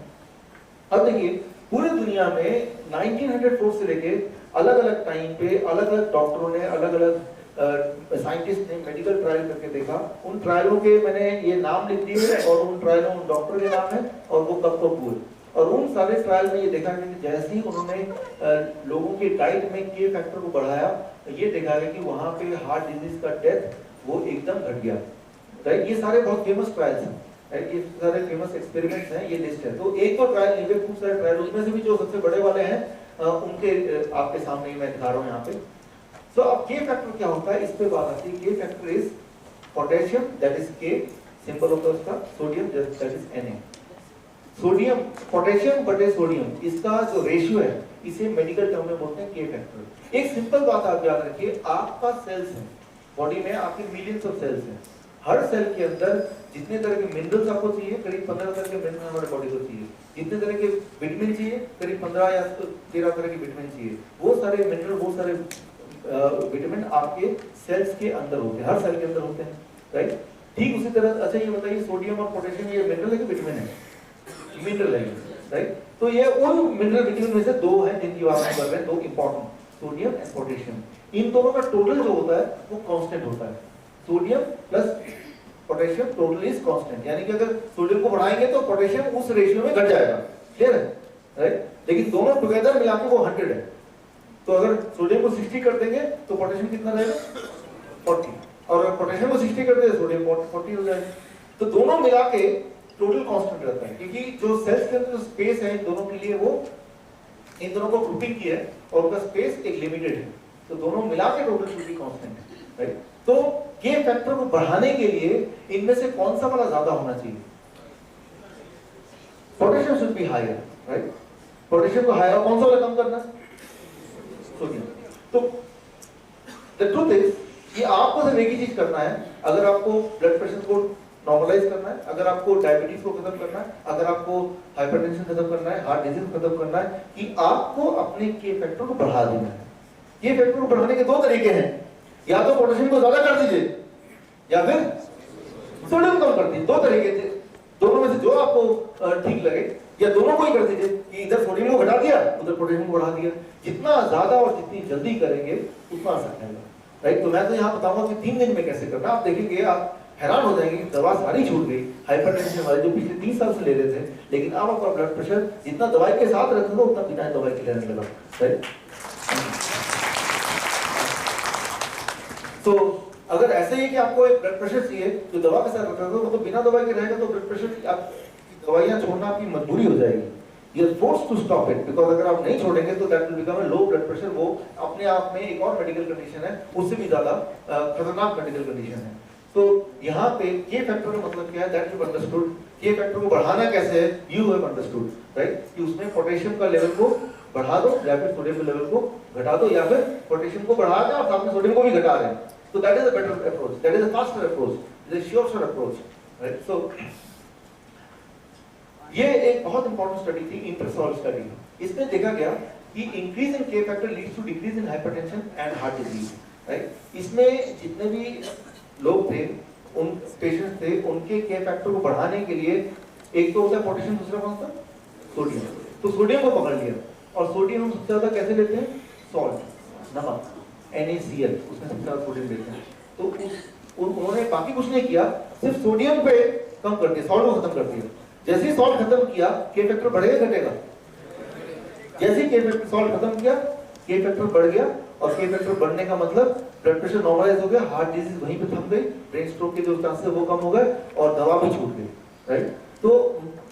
अब देखिए पूरी दुनिया में 1904 से लेके अलग अलग टाइम पे अलग अलग डॉक्टरों ने, अलग अलग साइंटिस्ट ने मेडिकल ट्रायल करके देखा। उन ट्रायलों के मैंने ये नाम लिख दिए हैं, और उन ट्रायलों उन डॉक्टर के नाम है और वो कब कब हुए। और उन सारे ट्रायल में ये देखा कि जैसे ही उन्होंने लोगों के डाइट में के फैक्टर को बढ़ाया, ये देखा गया कि वहां पे हार्ट डिजीज का डेथ वो एकदम घट गया, राइट? ये सारे बहुत फेमस ट्रायल्स हैं, राइट? ये सारे फेमस एक्सपेरिमेंट्स हैं, ये लिस्ट है। तो एक तो ट्रायल नहीं है, खूब सारे ट्रायल, उसमें से भी जो सबसे बड़े वाले हैं उनके आपके सामने मैं दिखा रहा हूँ यहाँ पे। So अब K फैक्टर क्या होता है, इस पे बात आती है। K factor is potassium, that is K, symbol होता है उसका, sodium that is Na। Sodium, potassium बटे सोडियम, इसका जो रेशियो है इसे मेडिकल टर्म में बोलते हैं K फैक्टर। एक सिंपल बात आप याद रखिए, आपका सेल्स है बॉडी में, आपके मिलियंस ऑफ सेल्स हैं, हर सेल के अंदर जितने तरह के मिनरल्स आपको चाहिए, करीब 15 तरह के मिनरल हमारे बॉडी को चाहिए, जितने तरह के विटामिन चाहिए, करीब 15 या 13 तरह के विटामिन चाहिए, वो सारे मिनरल, वो सारे विटामिन आपके सेल्स के अंदर होते हैं, हर सेल के अंदर होते हैं, राइट? ठीक उसी तरह, अच्छा ये बताइए सोडियम और पोटेशियम ये मिनरल है कि विटामिन है? मिनरल है, राइट? तो ये उन मिनरल विटामिन में से दो हैं जिनकी बात हम कर रहे हैं, दो इंपॉर्टेंट, सोडियम एंड पोटेशियम। इन दोनों का टोटल जो होता है वो कांस्टेंट होता है, sodium plus potassium total is constant, यानी कि अगर सोडियम को बढ़ाएंगे तो पोटेशियम उस रेशियो में घट जाएगा, क्लियर है, राइट? लेकिन दोनों टुगेदर मिला के वो 100 है, तो अगर सोडियम को 60 कर देंगे तो पोटेशियम कितना रहेगा? 40, और अगर पोटेशियम को 60 कर देंगे सोडियम 40 हो जाएगा। तो दोनों मिला के टोटल कांस्टेंट रहता है, क्योंकि जो सेल्स के अंदर जो स्पेस है इन दोनों के लिए, वो इन दोनों को ग्रुपिंग की है और उनका स्पेस एक लिमिटेड है, तो दोनों मिला के टोटल टोटल कांस्टेंट है, राइट? तो के फैक्टर को बढ़ाने के लिए इनमें से कौन सा वाला ज्यादा होना चाहिए? Potassium should be higher, right? Potassium को हायर, कौन सा वाला कम करना? सोडियम। तो द ट्रुथ इज कि आपको सिर्फ एक ही चीज करना है, अगर आपको ब्लड प्रेशर को नॉर्मलाइज करना है, अगर आपको डायबिटीज को खत्म करना है, अगर आपको हाइपरटेंशन खत्म करना है, हार्ट डिजीज खत्म करना है, कि आपको अपने के फैक्टर को बढ़ा देना है। के फैक्टर को बढ़ाने के दो तरीके हैं, या तो पोटेशियम को ज्यादा कर दीजिए या फिर सोडियम कम करती है। दो तरीके से, दोनों में से जो आपको ठीक लगे, या दोनों को ही कर दीजिए कि इधर सोडियम को घटा दिया, उधर पोटेशियम को बढ़ा दिया। जितना ज्यादा और जितनी जल्दी करेंगे उतना आसान रहेगा, राइट। तो मैं तो यहाँ बताऊंगा कि 3 दिन में कैसे करना। आप देखेंगे, आप हैरान हो जाएंगे कि दवा सारी छूट गई। हाइपरटेंशन वाले जो पिछले 3 साल से ले रहे थे, लेकिन अब आपका ब्लड प्रेशर जितना दवाई के साथ रखोगे उतना बिना दवाई के लेने लगा, राइट। तो अगर ऐसे ही कि आपको एक ब्लड प्रेशर चाहिए जो दवा के साथ रखोगे, वो तो बिना दवाई के रहेगा, तो ब्लड प्रेशर आपकी दवाइयां छोड़ना आपकी मजबूरी हो जाएगी। You are forced to stop it, because अगर आप नहीं छोड़ेंगे तो that will become a low blood pressure। वो अपने आप में एक और मेडिकल कंडीशन है, उससे भी ज्यादा खतरनाक मेडिकल कंडीशन है। तो यहाँ पे K फैक्टर का मतलब क्या है, that you understood। K factor को बढ़ाना कैसे है, you have understood, right? कि उसमें पोटेशियम का लेवल को बढ़ा दो या फिर सोडियम के लेवल को घटा दो, या फिर पोटेशियम को बढ़ा दें और साथ में सोडियम को भी घटा दें। तो that is a better approach, that is a faster approach, it is a sure approach, right? So ये एक बहुत इंपॉर्टेंट स्टडी थी, इंटरसॉल स्टडी। इसमें देखा गया कि increase in K factor leads to decrease in hypertension and heart disease, right. इसमें जितने भी लोग थे, उन पेशेंट्स थे, उनके के फैक्टर को बढ़ाने के लिए एक तो होता है पोटेशियम, दूसरा कौन सा, सोडियम। तो सोडियम को पकड़ लिया, और सोडियम हम सबसे ज्यादा कैसे लेते हैं, सॉल्ट, नमक, NaCl, उसमें सबसे ज्यादा सोडियम लेते हैं। तो उन्होंने बाकी कुछ नहीं किया, सिर्फ सोडियम पे कम कर दिया, सॉल्ट को खत्म कर दिया। जैसे ही सॉल्ट खत्म किया, के फैक्टर बढ़ेगा घटेगा, जैसे ही के फैक्टर सॉल्ट खत्म किया, के फैक्टर बढ़ गया, और के फैक्टर बढ़ने का मतलब ब्लड प्रेशर नॉर्मलाइज हो गया, हार्ट डिजीज वहीं पे थम गई, ब्रेन स्ट्रोक के जो चांसेस वो कम हो गए, और दवा भी छूट गई, राइट। तो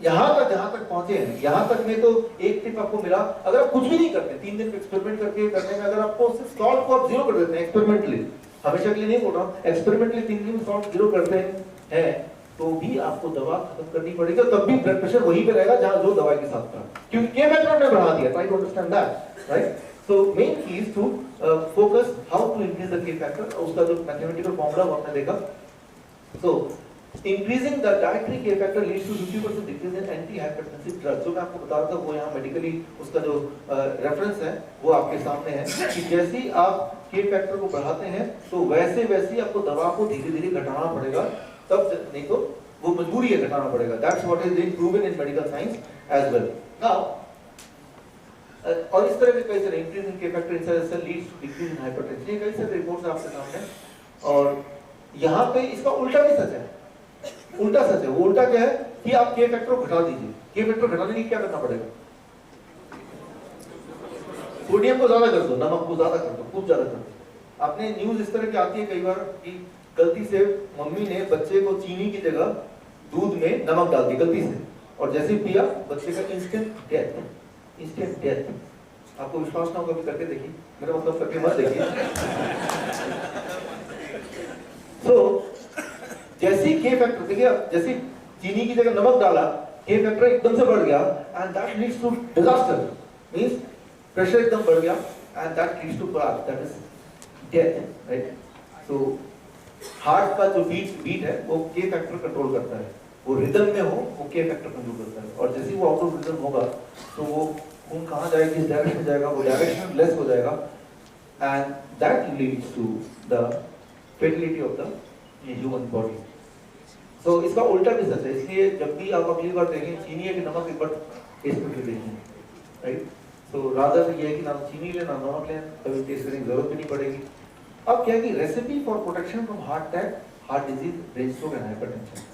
यहाँ तक जहाँ तक पहुंचे हैं, यहाँ तक में तो एक टिप आपको मिला। अगर आप कुछ भी नहीं करते, 3 दिन एक्सपेरिमेंट करने में अगर आपको सिर्फ सॉल्ट को आप 0 कर देते हैं एक्सपेरिमेंटली, हमेशा के लिए नहीं बोल रहा हूँ, एक्सपेरिमेंटली 3 दिन में सॉल्ट 0 करते हैं, तो भी आपको दवा खत्म करनी पड़ेगी, तब भी ब्लड प्रेशर वहीं पे रहेगा जहां जो दवाई के साथ था, क्योंकि के फैक्टर ने बढ़ा दिया। Try to understand that, right. So main key is to focus how to increase the K factor. उसका जो मैथमेटिकल फॉर्मूला आपने देखा, so increasing the dietary K factor leads to 50% decrease in anti hypertensive drugs. जो मैं आपको बता रहा था वो यहाँ मेडिकली उसका जो रेफरेंस है वो आपके सामने है, कि जैसे ही आप के फैक्टर को बढ़ाते हैं तो वैसे वैसे आपको दवा को धीरे धीरे घटाना पड़ेगा, तब नहीं तो वो मजबूरी है, घटाना पड़ेगा। That's what is being proven in medical science as well. Now, और इस तरह के कई सारे increase in K factor insertion leads to decrease in hypertension, ये कई सारे रिपोर्ट्स आपके सामने। और यहाँ पे इसका उल्टा भी सच है, उल्टा सच है। वो उल्टा क्या है कि आप के फैक्टर को घटा दीजिए। के फैक्टर घटाने के लिए क्या करना पड़ेगा, सोडियम को ज्यादा कर दो, नमक को ज्यादा कर दो, खूब ज्यादा कर दो। आपने न्यूज इस तरह की आती है कई बार कि गलती से मम्मी ने बच्चे को चीनी की जगह दूध में नमक डाल दी गलती से, और जैसे ही पिया बच्चे का इंस्टेंट डेथ, इंस्टेंट डेथ। आपको विश्वास ना होगा भी करके देखिए, मेरा मतलब करके मत देखिए। तो जैसे के फैक्टर देखिए, जैसे चीनी की जगह नमक डाला, के फैक्टर एकदम से बढ़ गया, and that leads to disaster, means pressure एकदम बढ़ गया, and that leads to collapse, that is death, right. So heart का जो बीट है वो के फैक्टर कंट्रोल करता है, वो रिदम में हो वो के फैक्टर कंट्रोल करता है, और जैसे ही वो आउट ऑफ रिदम होगा तो वो खून कहाँ जाएगा, किस डायरेक्शन में जाएगा, वो डायरेक्शन लेस हो जाएगा, and that leads to the fatality of the human body. So इसका उल्टा भी सच है, इसलिए जब भी आप अगली बार देखें चीनी है कि नमक, एक बार टेस्ट करके देखें, राइट। सो रादर ये है कि ना चीनी लें ना नमक लें, कभी टेस्ट करने की जरूरत भी नहीं पड़ेगी। अब क्या है कि recipe for protection from heart attack, heart disease, brain stroke and hypertension.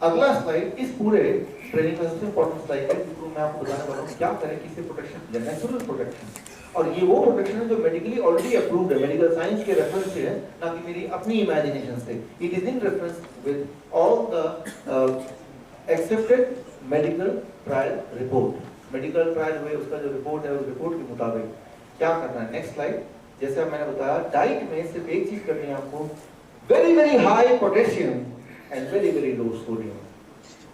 अगला स्लाइड इस पूरे ट्रेनिंग का सबसे इंपॉर्टेंट स्लाइड है, जिसको मैं आपको बताने वाला हूँ क्या करें कि इससे प्रोटेक्शन, नेचुरल प्रोटेक्शन। और ये वो प्रोटेक्शन है जो मेडिकली ऑलरेडी अप्रूव्ड है, मेडिकल साइंस के रेफरेंस से है, ना कि मेरी अपनी इमेजिनेशन से। It is in reference with all the accepted medical trial report. Medical trial हुए उसका जो रिपोर्ट है, उस रिपोर्ट के मुताबिक क्या करना है। Next slide. जैसे मैंने बताया, डाइट में सिर्फ एक चीज करनी है आपको, very very high potassium and very very low sodium.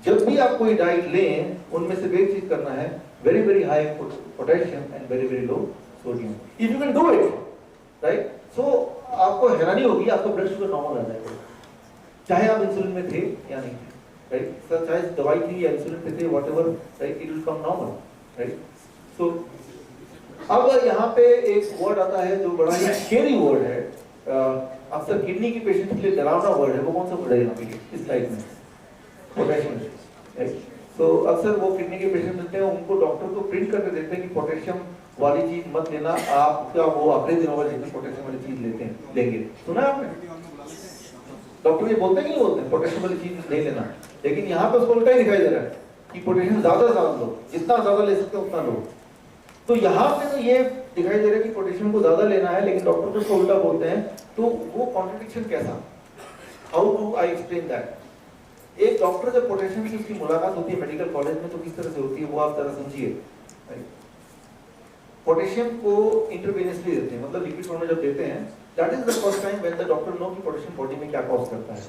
जब भी आप कोई डाइट लें, उनमें से एक चीज करना है, very very high potassium and very very low sodium. If you can do it, right, so आपको हैरानी होगी, आपका ब्लड शुगर नॉर्मल आ जाएगा, चाहे आप इंसुलिन में थे या नहीं थे, राइट। सर चाहे दवाई थी या इंसुलिन पे थे, whatever, right, it will come normal, right. So अब यहाँ पे एक वर्ड आता है जो बड़ा ही स्केरी वर्ड है, अक्सर किडनी की पेशेंट के लिए डरावना वर्ड है। वो कौन सा वर्ड है यहाँ पे इस स्लाइड में? पोटेशियम। तो अक्सर वो किडनी के पेशेंट मिलते हैं, उनको डॉक्टर को प्रिंट करके देते हैं कि पोटेशियम वाली चीज मत लेना, आपका वो आखिरी दिनों में जितनी पोटेशियम वाली चीज लेंगे। सुना है आपने? डॉक्टर ये बोलते हैं कि नहीं बोलते पोटेशियम वाली चीज नहीं लेना, लेकिन यहाँ पे उसको उल्टा ही दिखाई दे रहा है कि पोटेशियम ज्यादा लो, जितना ज्यादा ले सकते हो उतना लो। तो यहाँ पे तो ये दिखाई दे रहा है कि पोटेशियम को ज्यादा लेना है, लेकिन डॉक्टर तो उसको उल्टा बोलते हैं। तो वो कॉन्ट्रडिक्शन कैसा? How do I explain that? एक डॉक्टर जब पोटेशियम से उसकी मुलाकात होती है मेडिकल कॉलेज में तो किस तरह से होती है वो आप जरा समझिए। पोटेशियम को इंट्रावेनसली देते हैं, मतलब लिक्विड फॉर्म में जब देते हैं, that is the first time when the doctor know कि पोटेशियम बॉडी में क्या कॉज करता है,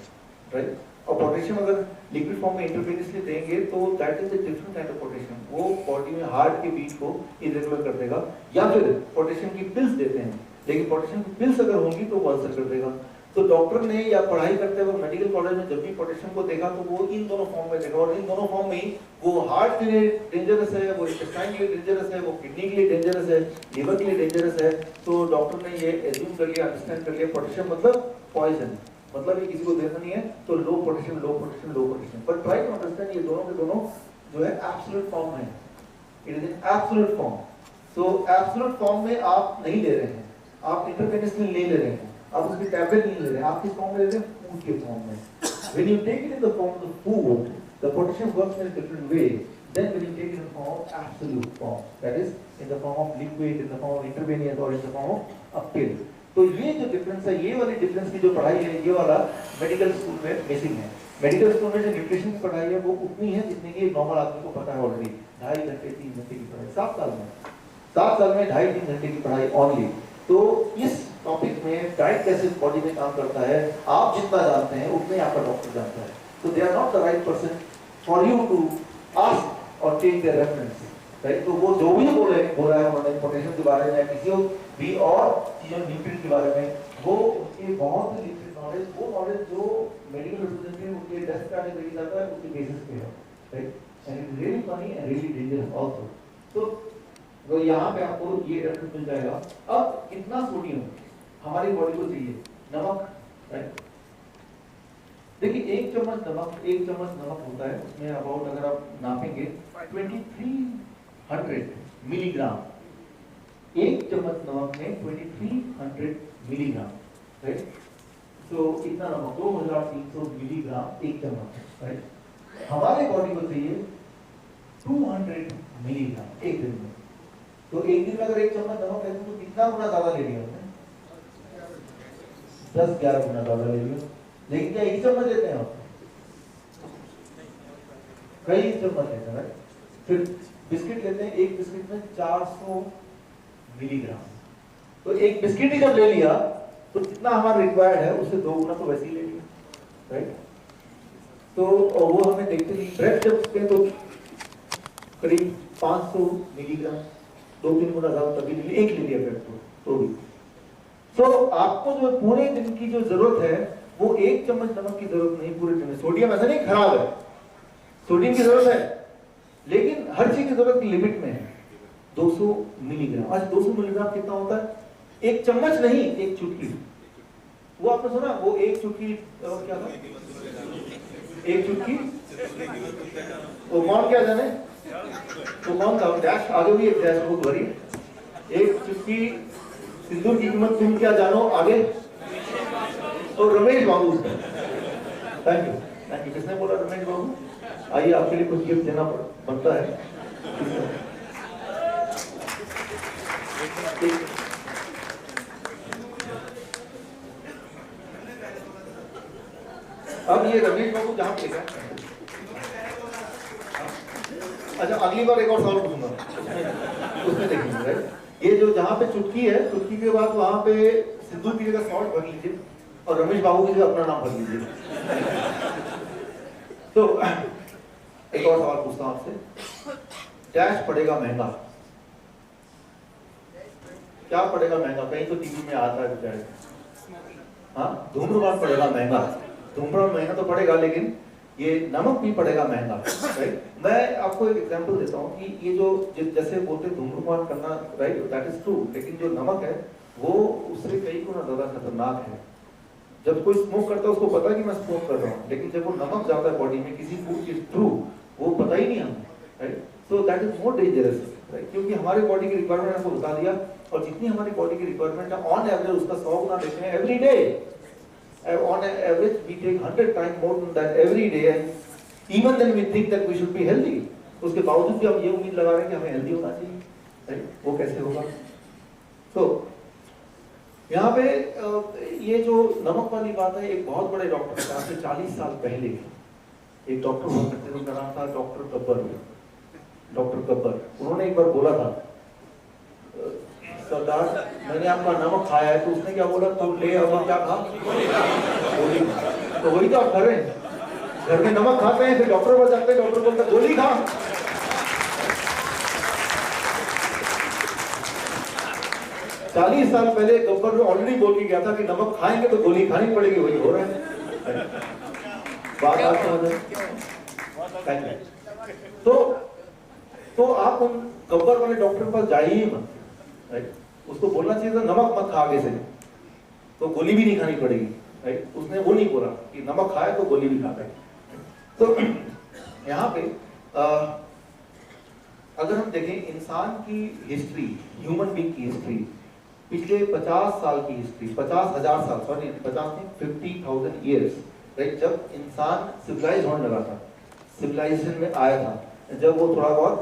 राइट? और पोटेशियम अगर लिक्विड फॉर्म में इंट्रावेनसली देंगे तो that is a different kind of potassium, वो बॉडी में हार्ट के बीट को इरेगुलर कर देगा। या फिर पोटेशियम की पिल्स देते हैं, लेकिन पोटेशियम की पिल्स अगर होंगी तो वो अल्सर कर देगा। तो डॉक्टर ने या पढ़ाई करते हुए मेडिकल कॉलेज में जब भी पोटेशियम को देखा तो वो इन दोनों फॉर्म में देखा, और इन दोनों फॉर्म में ही वो हार्ट के लिए डेंजरस है, वो इंटेस्टाइन के लिए डेंजरस है, वो किडनी के लिए डेंजरस है, लिवर के लिए डेंजरस है। तो डॉक्टर ने ये एज्यूम कर लिया, अंडरस्टैंड कर लिया पोटेशियम मतलब पॉइजन, मतलब ये किसी को देना नहीं है, तो लो पोटेशियम लो पोटेशियम लो पोटेशियम। पर ट्राई टू अंडरस्टैंड ये दोनों के दोनों जो है एब्सोल्यूट फॉर्म है, it is in absolute form. So absolute form में आप नहीं ले रहे हैं, आप इंटरवेनसली नहीं ले रहे हैं, आप उसकी टैबलेट नहीं ले रहे हैं, आप किस फॉर्म में ले रहे हैं? फूड के फॉर्म में। When you take it in the form of the food, the potassium works in a different way than when you take it in the form of absolute form, that is in the form of liquid, in the form of intravenous or in the form of a pill. तो ये जो डिफरेंस है, ये वाली डिफरेंस की जो पढ़ाई है, ये वाला मेडिकल स्कूल में मिसिंग है। मेडिकल स्कूल में जो न्यूट्रिशन की पढ़ाई है वो उतनी है जितनी कि नॉर्मल आदमी को पता है ऑलरेडी। 2.5 घंटे 3 घंटे की पढ़ाई 7 साल में 2.5-3 घंटे की पढ़ाई ओनली। तो इस टॉपिक में डाइट कैसे बॉडी में काम करता है आप जितना जानते हैं उतने आपका डॉक्टर जानता है। तो they are not the right person for you to ask और टेक देयर रेफरेंस, राइट? तो वो जो भी बोल रहा है उन्होंने पोटेशियम के बारे में, किसी भी और चीजों न्यूट्रिएंट के बारे में, वो उनके बहुत ही लिमिटेड नॉलेज, वो नॉलेज जो मेडिकल रिप्रेजेंटेटिव उनके टेस्ट करने के लिए जाता है उसके बेसिस पे है, right? And it is really funny and really dangerous also. तो यहाँ पे आपको ये रेफरेंस मिल जाएगा। अब कितना सोडियम हमारी बॉडी को चाहिए? नमक, राइट? देखिए एक चम्मच नमक होता है, उसमें अबाउट अगर आप नापेंगे 2300 मिलीग्राम। एक चम्मच नमक में 2300 मिलीग्राम, राइट? तो इतना नमक 2300 मिलीग्राम एक चम्मच, राइट? हमारे बॉडी को चाहिए 200 मिलीग्राम एक दिन में। तो एक दिन में अगर एक चम्मच नमक लेते तो कितना गुना ज्यादा ले लिया हमने? 10-11 गुना ज्यादा ले लिया। लेकिन क्या एक चम्मच लेते हैं आप? कई चम्मच लेते हैं। फिर बिस्किट लेते हैं, एक बिस्किट में 400 मिलीग्राम। तो एक बिस्किट ही जब ले लिया तो जितना हमारा रिक्वायर्ड है उससे 2 गुना तो वैसे ही ले लिया, राइट? तो वो हमें देखते नहीं। ब्रेड जब उसके तो करीब 500 मिलीग्राम, 2-3 गुना ज्यादा तभी ले, एक ले लिया ब्रेड तो भी। तो आपको जो पूरे दिन की जो जरूरत है वो एक चम्मच नमक की जरूरत नहीं पूरे दिन में। सोडियम ऐसा नहीं खराब है, सोडियम की जरूरत है, लेकिन हर चीज की जरूरत लिमिट में है। 200 मिलीग्राम। आज 200 मिलीग्राम कितना होता है? एक चम्मच नहीं, एक चुटकी। वो आपने सुना, वो एक चुटकी क्या था? एक चुटकी वो कौन क्या जाने, तो कौन था? डैश आगे भी एक डैश बुक भरी। एक चुटकी सिंदूर की कीमत तुम क्या जानो, आगे तो रमेश बाबू। Thank you. किसने बोला रमेश बाबू? आइए आपके लिए कुछ गिफ्ट देना बनता है। अब ये रमेश बाबू जहां पे है, अच्छा अगली बार एक और सवाल पूछूंगा, उसमें देखेंगे। ये जो जहां पे चुटकी है, चुटकी के बाद वहां पे सिंदूर की जगह सॉल्ट भर लीजिए और रमेश बाबू की जगह अपना नाम भर लीजिए। तो एक और सवाल पूछता हूं आपसे, डैश पड़ेगा महंगा? क्या पड़ेगा महंगा? कहीं तो टीवी में आता है बेचारे, हाँ धूम्रपान पड़ेगा महंगा। धूम्रपान महंगा तो पड़ेगा, लेकिन ये नमक भी पड़ेगा महंगा, राइट? मैं आपको एक एग्जांपल देता हूँ कि ये जो जैसे बोलते धूम्रपान करना, राइट, दैट इज ट्रू, लेकिन जो नमक है वो उससे कई गुना ज्यादा खतरनाक है। जब कोई स्मोक करता है उसको पता है कि मैं स्मोक कर रहा हूँ, लेकिन जब वो नमक जाता है बॉडी में किसी फूड के थ्रू, वो पता ही नहीं हमें, right? So that is more dangerous, right? क्योंकि हमारे बॉडी की रिक्वायरमेंट आपको बता दिया, और जितनी हमारी बॉडी की रिक्वायरमेंट है ऑन एवरेज उसका 100 गुना लेते हैं every day. On average we take 100 time more than that every day, and even then we think that we should be healthy. उसके बावजूद भी हम ये उम्मीद लगा रहे हैं कि हमें हेल्दी होना चाहिए, राइट? वो कैसे होगा? तो यहाँ पे ये जो नमक वाली बात है, एक बहुत बड़े डॉक्टर से आज से 40 साल पहले एक डॉक्टर हुआ करते थे, उनका नाम था डॉक्टर कब्बर। डॉक्टर कब्बर, उन्होंने एक बार बोला था, सरदार मैंने आपका नमक खाया है। तो उसने क्या बोला? तो ले अब क्या खा? गोली। तो वही तो आप कर रहे हैं, घर में नमक खाते हैं, फिर डॉक्टर पर जाते हैं, डॉक्टर बोलता गोली खा। चालीस साल पहले गब्बर ऑलरेडी बोल के गया था कि नमक खाएंगे तो गोली खानी पड़ेगी, वही हो रहा है। बात आप समझ रहे? तो आप उन गब्बर वाले डॉक्टर के पास जाइए मत, राइट? उसको बोलना चाहिए था नमक मत खा आगे से, तो गोली भी नहीं खानी पड़ेगी, राइट? उसने वो नहीं बोला कि नमक खाए तो गोली भी खा पाए। तो यहाँ पे अगर हम देखें इंसान की हिस्ट्री, ह्यूमन बीइंग की हिस्ट्री, पिछले 50 साल की हिस्ट्री, 50,000 साल, सॉरी 50 नहीं 50,000 ईयर्स, राइट? जब इंसान सिविलाइज होने लगा था, सिविलाइजेशन में आया था, जब वो थोड़ा बहुत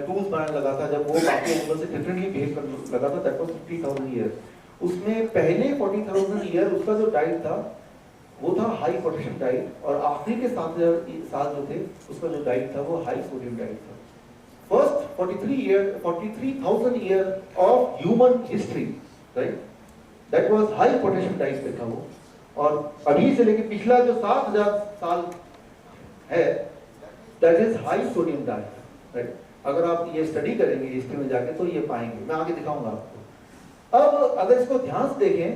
टूल्स बनाने लगा था, जब वो बाकी एनिमल से डिफरेंटली बिहेव करने लगा था, दैट वाज 50,000 ईयर्स। उसमें पहले 40,000 ईयर उसका जो डाइट था वो था हाई पोटेशियम डाइट, और आखिरी के 7,000 साल जो थे उसका जो डाइट था वो हाई सोडियम डाइट था। First 43,000 year of human history, right, that was high potassium diet पे था वो। और अभी से लेके पिछला जो 7,000 साल है that is high sodium diet, right? अगर आप ये स्टडी करेंगे हिस्ट्री में जाके तो ये पाएंगे, मैं आगे दिखाऊंगा आपको। अब अगर इसको ध्यान से देखें,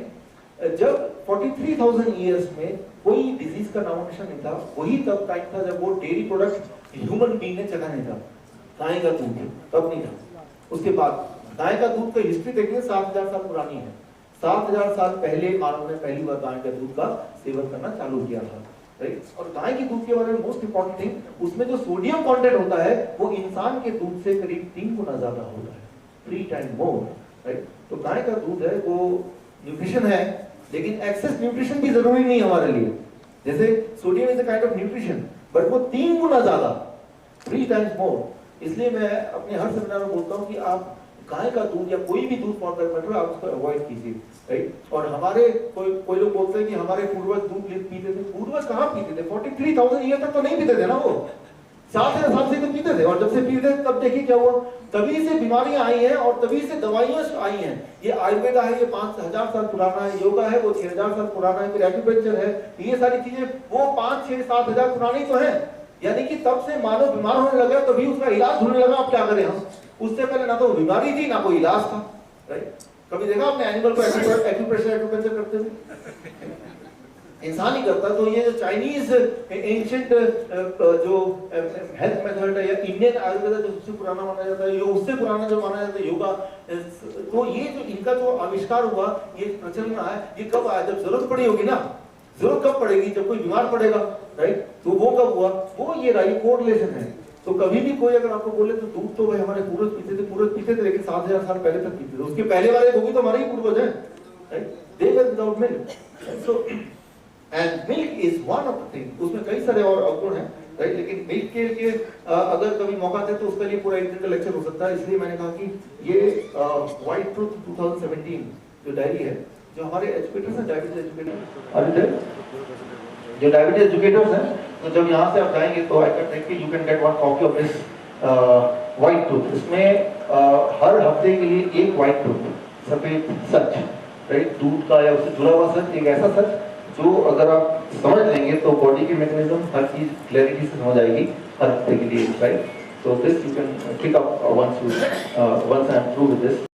जब 43,000 ईयर्स में कोई डिजीज का नामो निशान नहीं था, वही तब टाइम था जब वो डेयरी प्रोडक्ट ह्यूमन बीइंग ने चखा नहीं था, गाय का दूध तब नहीं था। उसके बाद गाय का दूध का हिस्ट्री देखेंगे 7,000 साल पुरानी है। 7,000 साल पहले मानव ने पहली बार गाय का दूध का सेवन करना चालू किया था, राइट? और गाय के दूध के बारे में मोस्ट इंपॉर्टेंट थिंग, उसमें जो सोडियम कंटेंट होता है वो इंसान के दूध से करीब 3 गुना ज्यादा होता है, 3 टाइम मोर, राइट? तो गाय का दूध है वो न्यूट्रिशन है, लेकिन एक्सेस न्यूट्रिशन भी जरूरी नहीं हमारे लिए। जैसे sodium is a kind of nutrition, but वो 3 गुना ज्यादा, 3 टाइम्स मोर। इसलिए मैं अपने हर सेमिनार में बोलता हूँ कि आप गाय का दूध या कोई भी दूध फॉर दैट मैटर आप उसको अवॉइड कीजिए, राइट? और हमारे कोई लोग बोलते हैं कि हमारे पूर्वज दूध पीते थे। पूर्वज कहाँ पीते थे? 43,000 ईयर तक तो नहीं पीते थे ना, वो 7,000 साल से तो पीते थे। और जब से पीते थे तब देखिए क्या हुआ, तभी से बीमारियां आई हैं और तभी से दवाइयां आई हैं। ये आयुर्वेदा है, ये 5,000 साल पुराना है, योगा है वो 6,000 साल पुराना है, फिर एक्यूपंक्चर है, ये सारी चीजें वो 5, 6, 7,000 पुरानी तो है। यानी कि तब से मानव बीमार होने लगा तभी उसका इलाज ढूंढने लगा। अब क्या करें हम? उससे पहले ना तो बीमारी थी ना कोई इलाज था, राइट? कभी देखा आपने एनिमल को एक्यूप्रेशर करते हुए? इंसान ही करता। तो ये जो चाइनीज एंशिएंट जो हेल्थ मेथड है या इंडियन आयुर्वेदा जो सबसे पुराना माना जाता है, यो उससे पुराना जो माना जाता है योगा, तो ये जो इनका जो आविष्कार हुआ, ये प्रचलन में आया, ये कब आया? जब जरूरत पड़ी होगी ना। जरूरत कब पड़ेगी? जब कोई बीमार पड़ेगा, राइट? तो वो कब हुआ? वो ये राइट कोरिलेशन है। तो कभी भी कोई अगर आपको बोले तो दूध तो भाई हमारे पूर्वज पीते थे, लेकिन 7,000 साल पहले तक पीते थे। उसके पहले वाले वो भी तो हमारे ही पूर्वज हैं, right? They were without milk. So and milk is one of the thing. उसमें कई सारे और अवगुण हैं, राइट? लेकिन मिल्क के लिए अगर कभी मौका दे तो उसके लिए पूरा एक दिन का लेक्चर हो सकता है। इसलिए मैंने कहा कि ये व्हाइट ट्रूथ 2017 जो डायरी है, जो हमारे एजुकेटर्स हैं, डायबिटीज एजुकेटर, जो डायबिटीज एजुकेटर्स हैं, तो जब यहाँ से आप जाएंगे तो I can take you can get one copy of this white truth. इसमें हर हफ्ते के लिए एक व्हाइट ट्रूथ, सफेद सच, राइट? दूध का या उससे जुड़ा हुआ सच, एक ऐसा सच जो अगर आप समझ लेंगे तो बॉडी के मैकेनिज्म हर चीज क्लैरिटी से समझ आएगी हर हफ्ते के लिए, right? So this you can pick up once I am through with this.